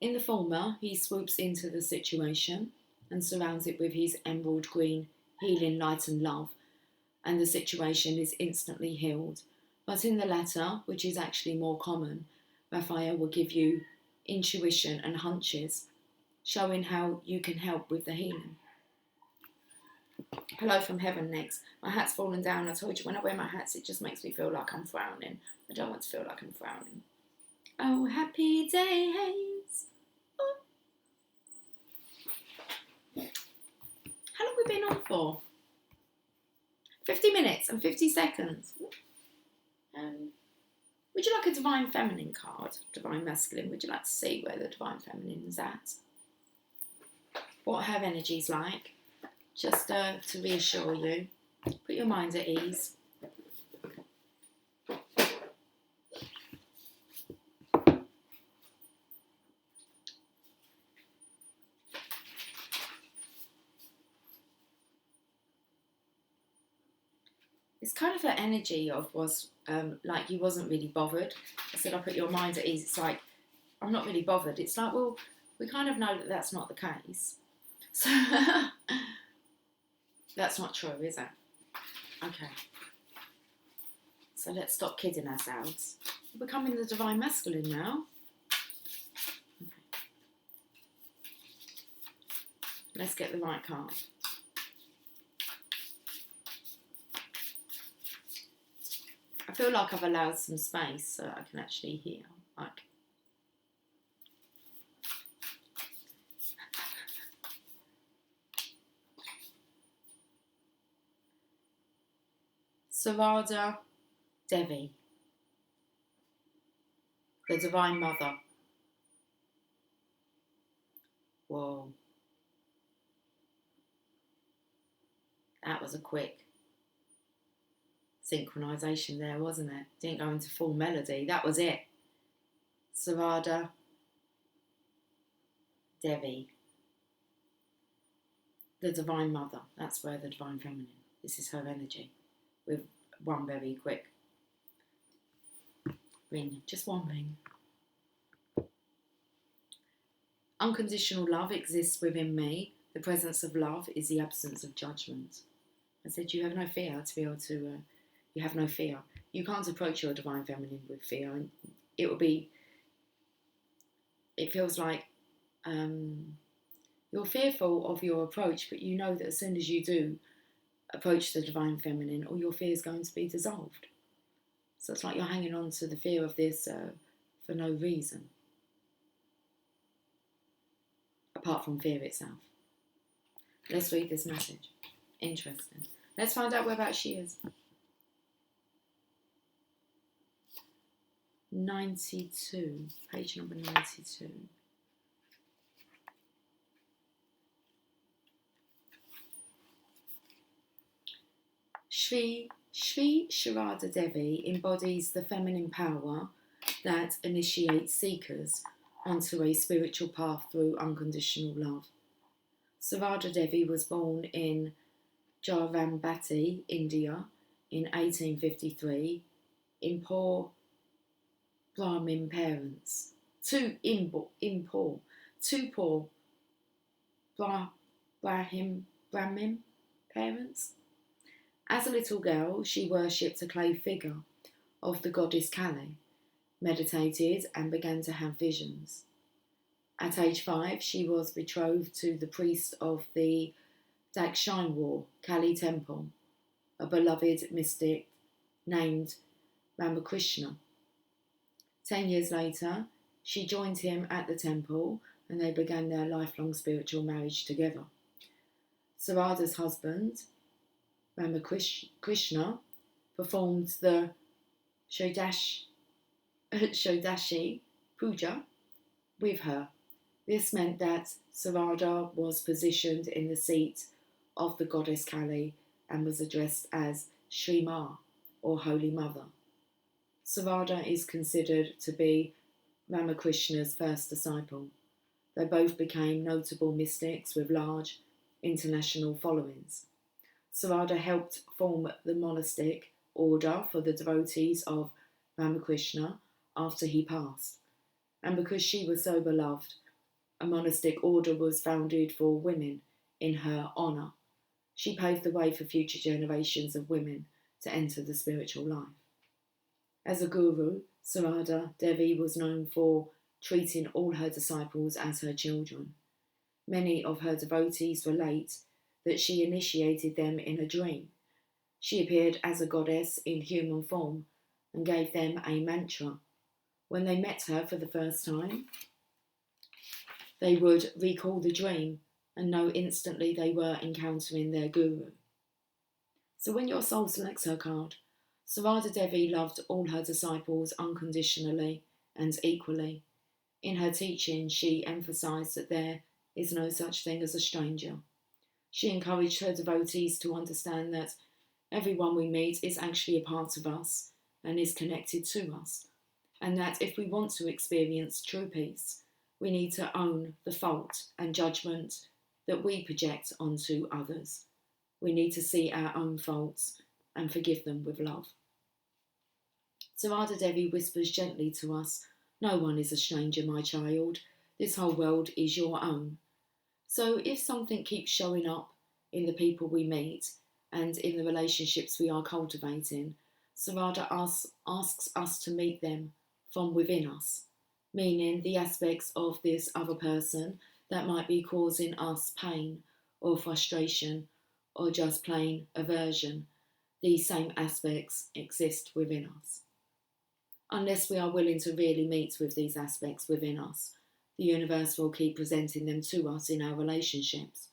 In the former, he swoops into the situation and surrounds it with his emerald green healing light and love, and the situation is instantly healed. But in the latter, which is actually more common, Raphael will give you intuition and hunches, showing how you can help with the healing. Hello from heaven next. My hat's fallen down. I told you when I wear my hats, it just makes me feel like I'm frowning. I don't want to feel like I'm frowning. Oh, happy days. Oh. How long have we been on for? 50 minutes and 50 seconds. Would you like a Divine Feminine card? Divine Masculine. Would you like to see where the Divine Feminine is at? What her energy's like? Just to reassure you. Put your mind at ease. It's kind of the energy of was like you wasn't really bothered. I said I put your mind at ease. It's like, I'm not really bothered. It's like, well, we kind of know that that's not the case. So that's not true, is it? Okay. So let's stop kidding ourselves. We're becoming the Divine Masculine now. Okay. Let's get the right card. I feel like I've allowed some space so I can actually hear. Like, Sarada Devi, the Divine Mother. Whoa. That was a quick synchronization there, wasn't it? Didn't go into full melody. That was it. Sarada Devi, the Divine Mother. That's where the Divine Feminine. This is her energy. With one very quick ring. Just one ring. Unconditional love exists within me. The presence of love is the absence of judgment. I said you have no fear to be able to... you have no fear. You can't approach your Divine Feminine with fear. And it will be... It feels like you're fearful of your approach, but you know that as soon as you do approach the Divine Feminine, all your fear is going to be dissolved. So it's like you're hanging on to the fear of this for no reason, apart from fear itself. Let's read this message. Interesting. Let's find out whereabouts she is. 92, page number 92. Sri Sharada Devi embodies the feminine power that initiates seekers onto a spiritual path through unconditional love. Sharada Devi was born in Jayrambati, India, in 1853, in poor Brahmin parents. Two poor Brahmin parents. As a little girl, she worshipped a clay figure of the goddess Kali, meditated and began to have visions. At age 5, she was betrothed to the priest of the Dakshine Kali temple, a beloved mystic named Ramakrishna. 10 years later, she joined him at the temple and they began their lifelong spiritual marriage together. Sarada's husband, Ramakrishna, performed the Shodashi Puja with her. This meant that Sarada was positioned in the seat of the goddess Kali and was addressed as Sri Ma, or Holy Mother. Sarada is considered to be Ramakrishna's first disciple. They both became notable mystics with large international followings. Sarada helped form the monastic order for the devotees of Ramakrishna after he passed. And because she was so beloved, a monastic order was founded for women in her honour. She paved the way for future generations of women to enter the spiritual life. As a guru, Sarada Devi was known for treating all her disciples as her children. Many of her devotees relate that she initiated them in a dream. She appeared as a goddess in human form and gave them a mantra. When they met her for the first time, they would recall the dream and know instantly they were encountering their guru. So when your soul selects her card, Sarada Devi loved all her disciples unconditionally and equally. In her teaching, she emphasised that there is no such thing as a stranger. She encouraged her devotees to understand that everyone we meet is actually a part of us and is connected to us, and that if we want to experience true peace, we need to own the fault and judgment that we project onto others. We need to see our own faults and forgive them with love. Sarada Devi whispers gently to us, "No one is a stranger, my child. This whole world is your own." So if something keeps showing up in the people we meet and in the relationships we are cultivating, Sarada asks us to meet them from within us, meaning the aspects of this other person that might be causing us pain or frustration or just plain aversion. These same aspects exist within us. Unless we are willing to really meet with these aspects within us, the universe will keep presenting them to us in our relationships.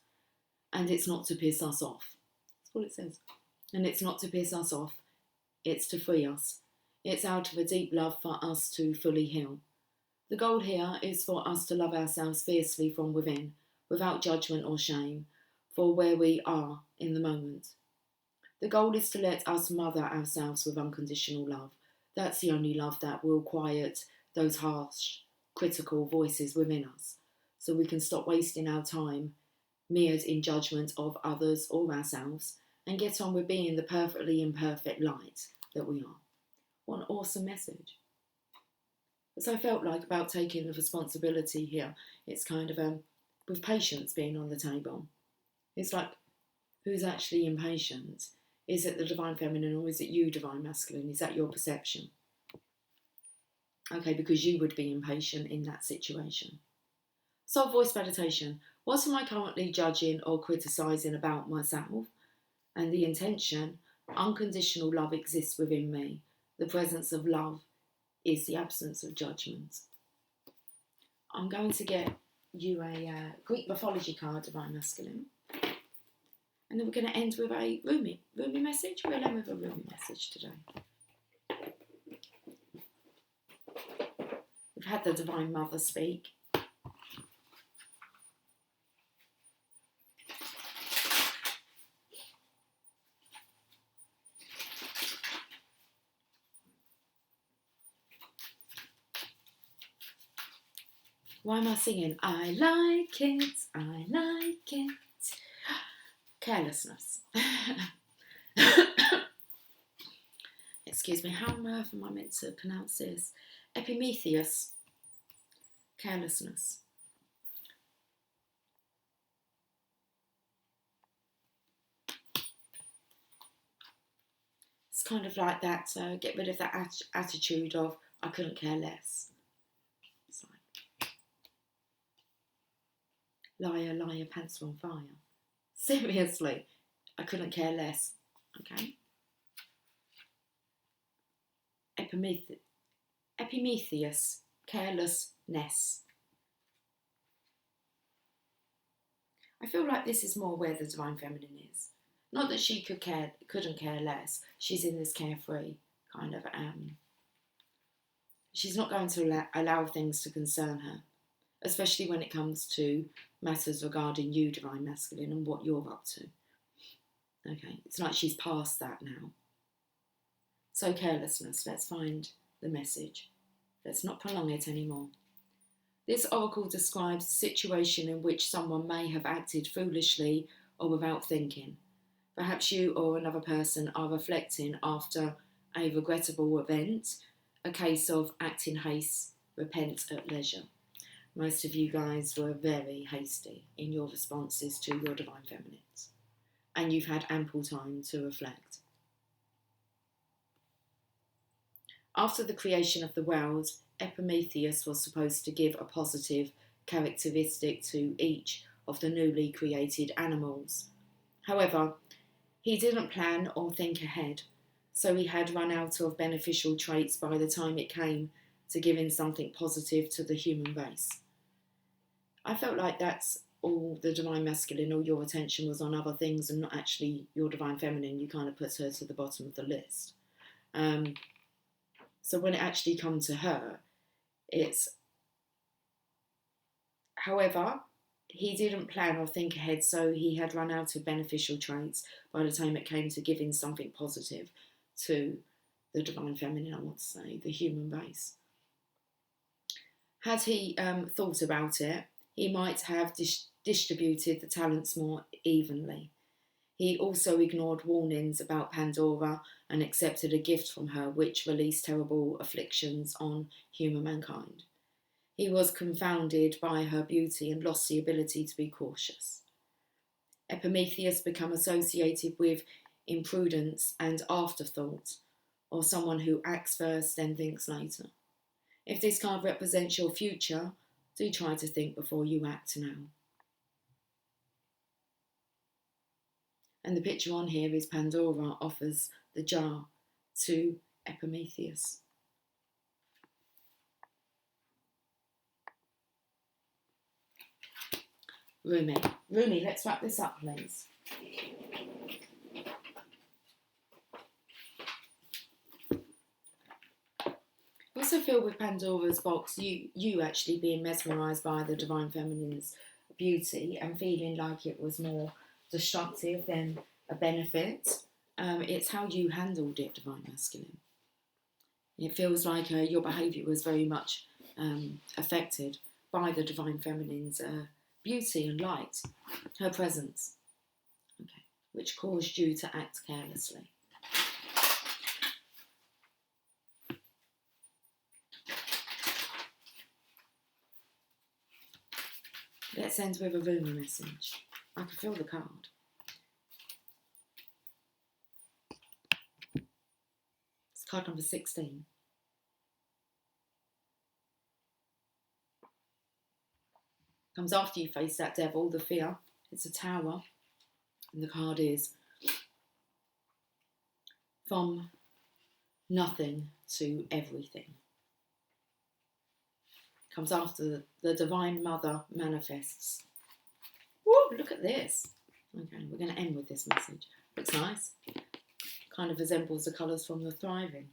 And it's not to piss us off. That's what it says. And it's not to piss us off. It's to free us. It's out of a deep love for us to fully heal. The goal here is for us to love ourselves fiercely from within, without judgment or shame, for where we are in the moment. The goal is to let us mother ourselves with unconditional love. That's the only love that will quiet those harsh, critical voices within us, so we can stop wasting our time mirrored in judgment of others or ourselves and get on with being the perfectly imperfect light that we are. What an awesome message. So I felt like about taking the responsibility here, it's kind of with patience being on the table. It's like, who's actually impatient? Is it the Divine Feminine or is it you, Divine Masculine? Is that your perception? Okay, because you would be impatient in that situation. Soul voice meditation. What am I currently judging or criticising about myself? And the intention, unconditional love exists within me. The presence of love is the absence of judgment. I'm going to get you a Greek mythology card, Divine Masculine. And then we're going to end with a Rumi message. We'll end with a Rumi message today. We've had the Divine Mother speak. Why am I singing? I like it, I like it. Carelessness. Excuse me, how on earth am I meant to pronounce this? Epimetheus. Carelessness. It's kind of like that, get rid of that attitude of, I couldn't care less. It's like, liar, liar, pants on fire. Seriously, I couldn't care less. Okay? Epimetheus, carelessness. I feel like this is more where the Divine Feminine is. Not that she couldn't care less. She's in this carefree kind of. She's not going to allow things to concern her, especially when it comes to matters regarding you, Divine Masculine, and what you're up to. Okay, it's like she's past that now. So carelessness, let's find the message. Let's not prolong it anymore. This oracle describes a situation in which someone may have acted foolishly or without thinking. Perhaps you or another person are reflecting after a regrettable event, a case of act in haste, repent at leisure. Most of you guys were very hasty in your responses to your divine feminines, and you've had ample time to reflect. After the creation of the world, Epimetheus was supposed to give a positive characteristic to each of the newly created animals. However, he didn't plan or think ahead, so he had run out of beneficial traits by the time it came to giving something positive to the human race. I felt like that's all the divine masculine, all your attention was on other things and not actually your divine feminine. You kind of put her to the bottom of the list. So when it actually comes to her, it's, however, he didn't plan or think ahead, so he had run out of beneficial traits by the time it came to giving something positive to the divine feminine, I want to say, the human race. Had he thought about it, he might have distributed the talents more evenly. He also ignored warnings about Pandora and accepted a gift from her which released terrible afflictions on human mankind. He was confounded by her beauty and lost the ability to be cautious. Epimetheus became associated with imprudence and afterthought, or someone who acts first then thinks later. If this card represents your future, do try to think before you act now. And the picture on here is Pandora offers the jar to Epimetheus. Rumi, let's wrap this up, please. I also feel with Pandora's box, you actually being mesmerised by the divine feminine's beauty and feeling like it was more destructive than a benefit. It's how you handled it, divine masculine. It feels like your behaviour was very much affected by the divine feminine's beauty and light, her presence, okay, which caused you to act carelessly. Let's end with a Rumi message. I can feel the card. It's card number 16. Comes after you face that devil, the fear. It's a tower. And the card is from nothing to everything. Comes after the Divine Mother manifests. Woo, look at this. Okay, we're going to end with this message. Looks nice. Kind of resembles the colours from the Thriving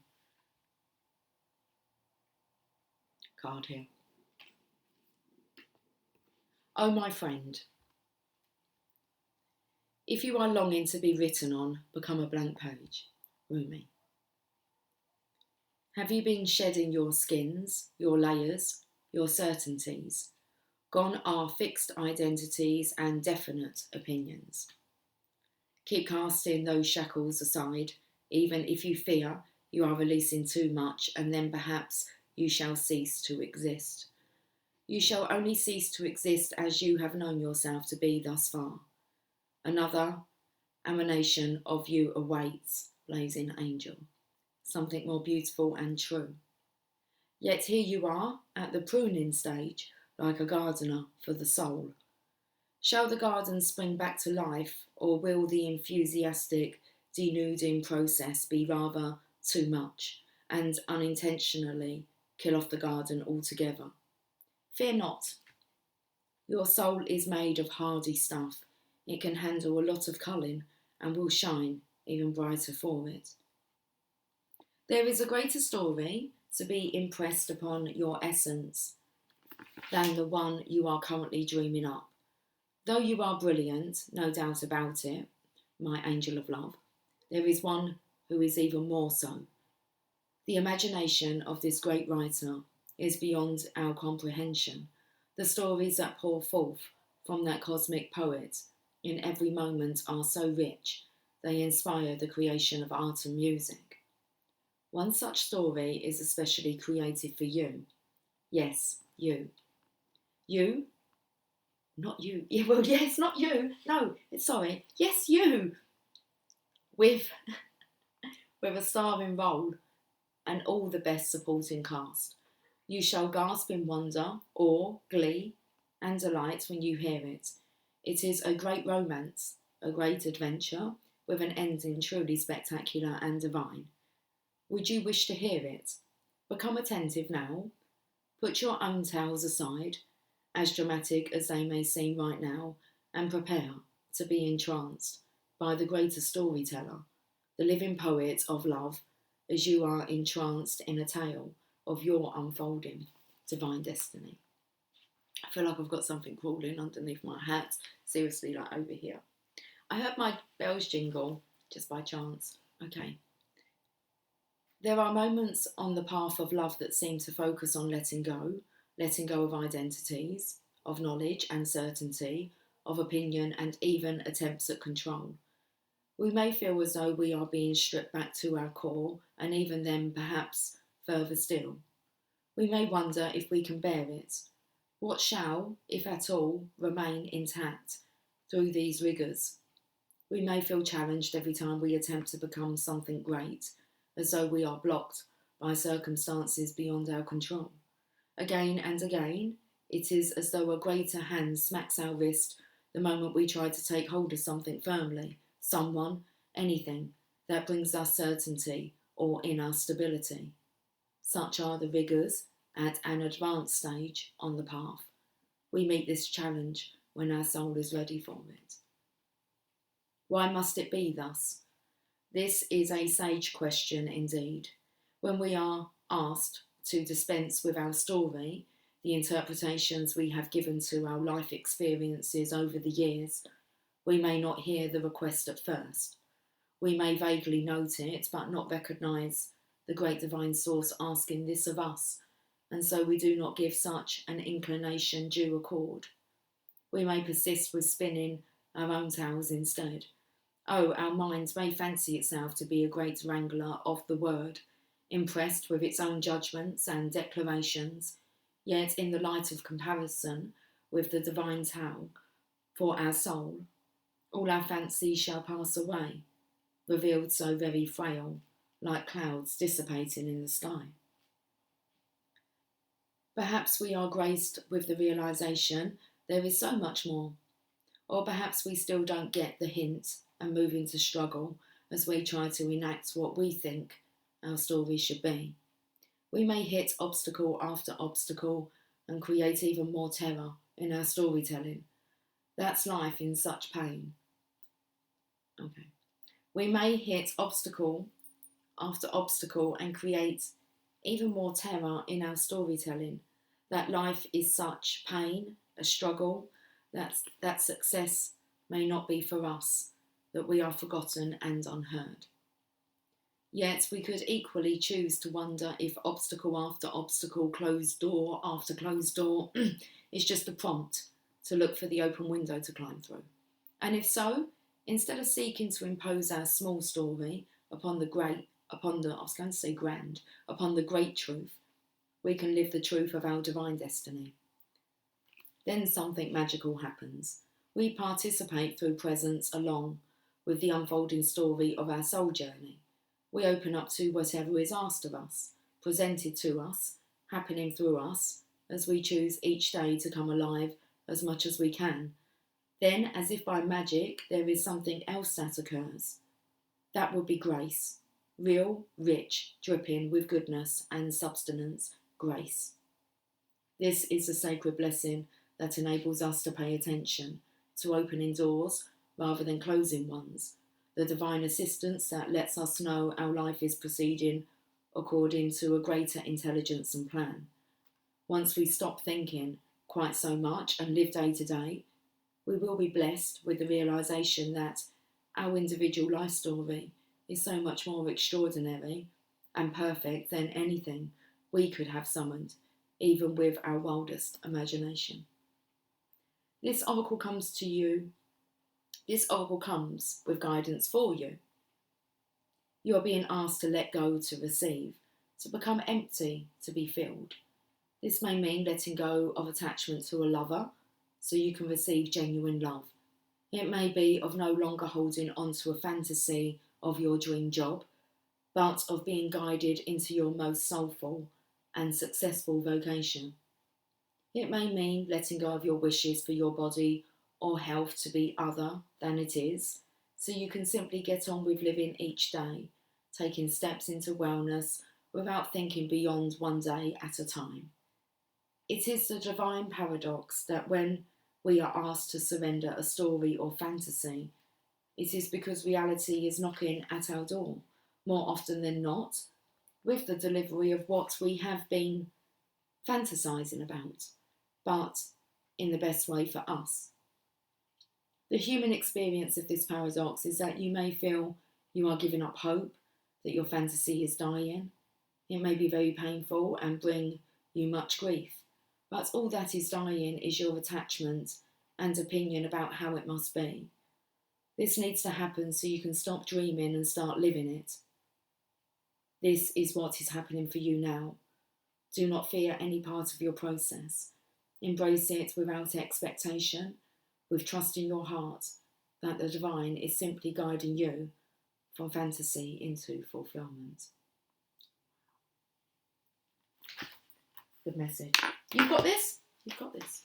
card here. Oh, my friend, if you are longing to be written on, become a blank page. Rumi. Have you been shedding your skins, your layers, your certainties? Gone are fixed identities and definite opinions. Keep casting those shackles aside, even if you fear you are releasing too much, and then perhaps you shall cease to exist. You shall only cease to exist as you have known yourself to be thus far. Another emanation of you awaits, blazing angel, something more beautiful and true. Yet here you are, at the pruning stage, like a gardener for the soul. Shall the garden spring back to life, or will the enthusiastic denuding process be rather too much, and unintentionally kill off the garden altogether? Fear not. Your soul is made of hardy stuff. It can handle a lot of culling and will shine even brighter for it. There is a greater story to be impressed upon your essence than the one you are currently dreaming up. Though you are brilliant, no doubt about it, my angel of love, there is one who is even more so. The imagination of this great writer is beyond our comprehension, The stories that pour forth from that cosmic poet in every moment are so rich, they inspire the creation of art and music. One such story is especially created for you. Yes, you. You? Not you. Yeah, well, yes, not you. No, sorry. Yes, you. With a starring role and all the best supporting cast. You shall gasp in wonder, awe, glee, and delight when you hear it. It is a great romance, a great adventure, with an ending truly spectacular and divine. Would you wish to hear it? Become attentive now. Put your own tales aside, as dramatic as they may seem right now, and prepare to be entranced by the greater storyteller, the living poet of love, as you are entranced in a tale of your unfolding divine destiny. I feel like I've got something crawling underneath my hat, seriously, like over here. I heard my bells jingle just by chance. Okay. There are moments on the path of love that seem to focus on letting go of identities, of knowledge and certainty, of opinion and even attempts at control. We may feel as though we are being stripped back to our core, and even then perhaps further still. We may wonder if we can bear it. What shall, if at all, remain intact through these rigours? We may feel challenged every time we attempt to become something great, as though we are blocked by circumstances beyond our control. Again and again, it is as though a greater hand smacks our wrist the moment we try to take hold of something firmly, someone, anything, that brings us certainty or inner stability. Such are the rigours at an advanced stage on the path. We meet this challenge when our soul is ready for it. Why must it be thus? This is a sage question indeed. When we are asked to dispense with our story, the interpretations we have given to our life experiences over the years, we may not hear the request at first. We may vaguely note it, but not recognise the great divine source asking this of us, and so we do not give such an inclination due accord. We may persist with spinning our own tales instead. Oh, our minds may fancy itself to be a great wrangler of the word, impressed with its own judgments and declarations, yet in the light of comparison with the divine tale for our soul, all our fancies shall pass away, revealed so very frail, like clouds dissipating in the sky. Perhaps we are graced with the realisation there is so much more, or perhaps we still don't get the hint and move into struggle as we try to enact what we think our story should be. We may hit obstacle after obstacle and create even more terror in our storytelling. That's life in such pain. Okay. We may hit obstacle after obstacle and create even more terror in our storytelling. That life is such pain, a struggle, that success may not be for us, that we are forgotten and unheard. Yet we could equally choose to wonder if obstacle after obstacle, closed door after closed door is just a prompt to look for the open window to climb through. And if so, instead of seeking to impose our small story upon the great truth, we can live the truth of our divine destiny. Then something magical happens. We participate through presence along with the unfolding story of our soul journey. We open up to whatever is asked of us, presented to us, happening through us, as we choose each day to come alive as much as we can. Then, as if by magic, there is something else that occurs. That would be grace. Real, rich, dripping with goodness and substance, grace. This is the sacred blessing that enables us to pay attention, to opening doors rather than closing ones, the divine assistance that lets us know our life is proceeding according to a greater intelligence and plan. Once we stop thinking quite so much and live day to day, we will be blessed with the realisation that our individual life story is so much more extraordinary and perfect than anything we could have summoned even with our wildest imagination. This oracle comes to you. This oracle comes with guidance for you. You are being asked to let go to receive, to become empty to be filled. This may mean letting go of attachment to a lover so you can receive genuine love. It may be of no longer holding on to a fantasy of your dream job, but of being guided into your most soulful and successful vocation. It may mean letting go of your wishes for your body or health to be other than it is, so you can simply get on with living each day, taking steps into wellness without thinking beyond one day at a time. It is the divine paradox that when we are asked to surrender a story or fantasy, it is because reality is knocking at our door, more often than not, with the delivery of what we have been fantasizing about, but in the best way for us. The human experience of this paradox is that you may feel you are giving up hope, that your fantasy is dying. It may be very painful and bring you much grief, but all that is dying is your attachment and opinion about how it must be. This needs to happen so you can stop dreaming and start living it. This is what is happening for you now. Do not fear any part of your process. Embrace it without expectation, with trust in your heart that the divine is simply guiding you from fantasy into fulfillment. Good message. You've got this? You've got this.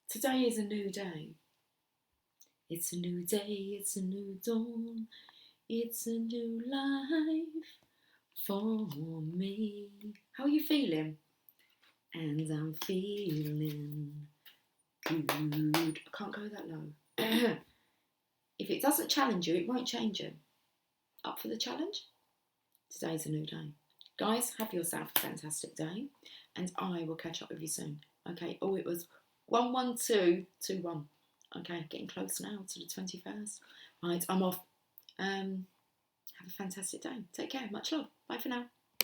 Today is a new day. It's a new day, it's a new dawn, it's a new life for me. How are you feeling? And I'm feeling good. I can't go that low. If it doesn't challenge you, it won't change you. Up for the challenge? Today's a new day. Guys, have yourself a fantastic day, and I will catch up with you soon. Okay, oh, it was 11221. Okay, getting close now to the 21st. Right, I'm off. Have a fantastic day. Take care. Much love. Bye for now.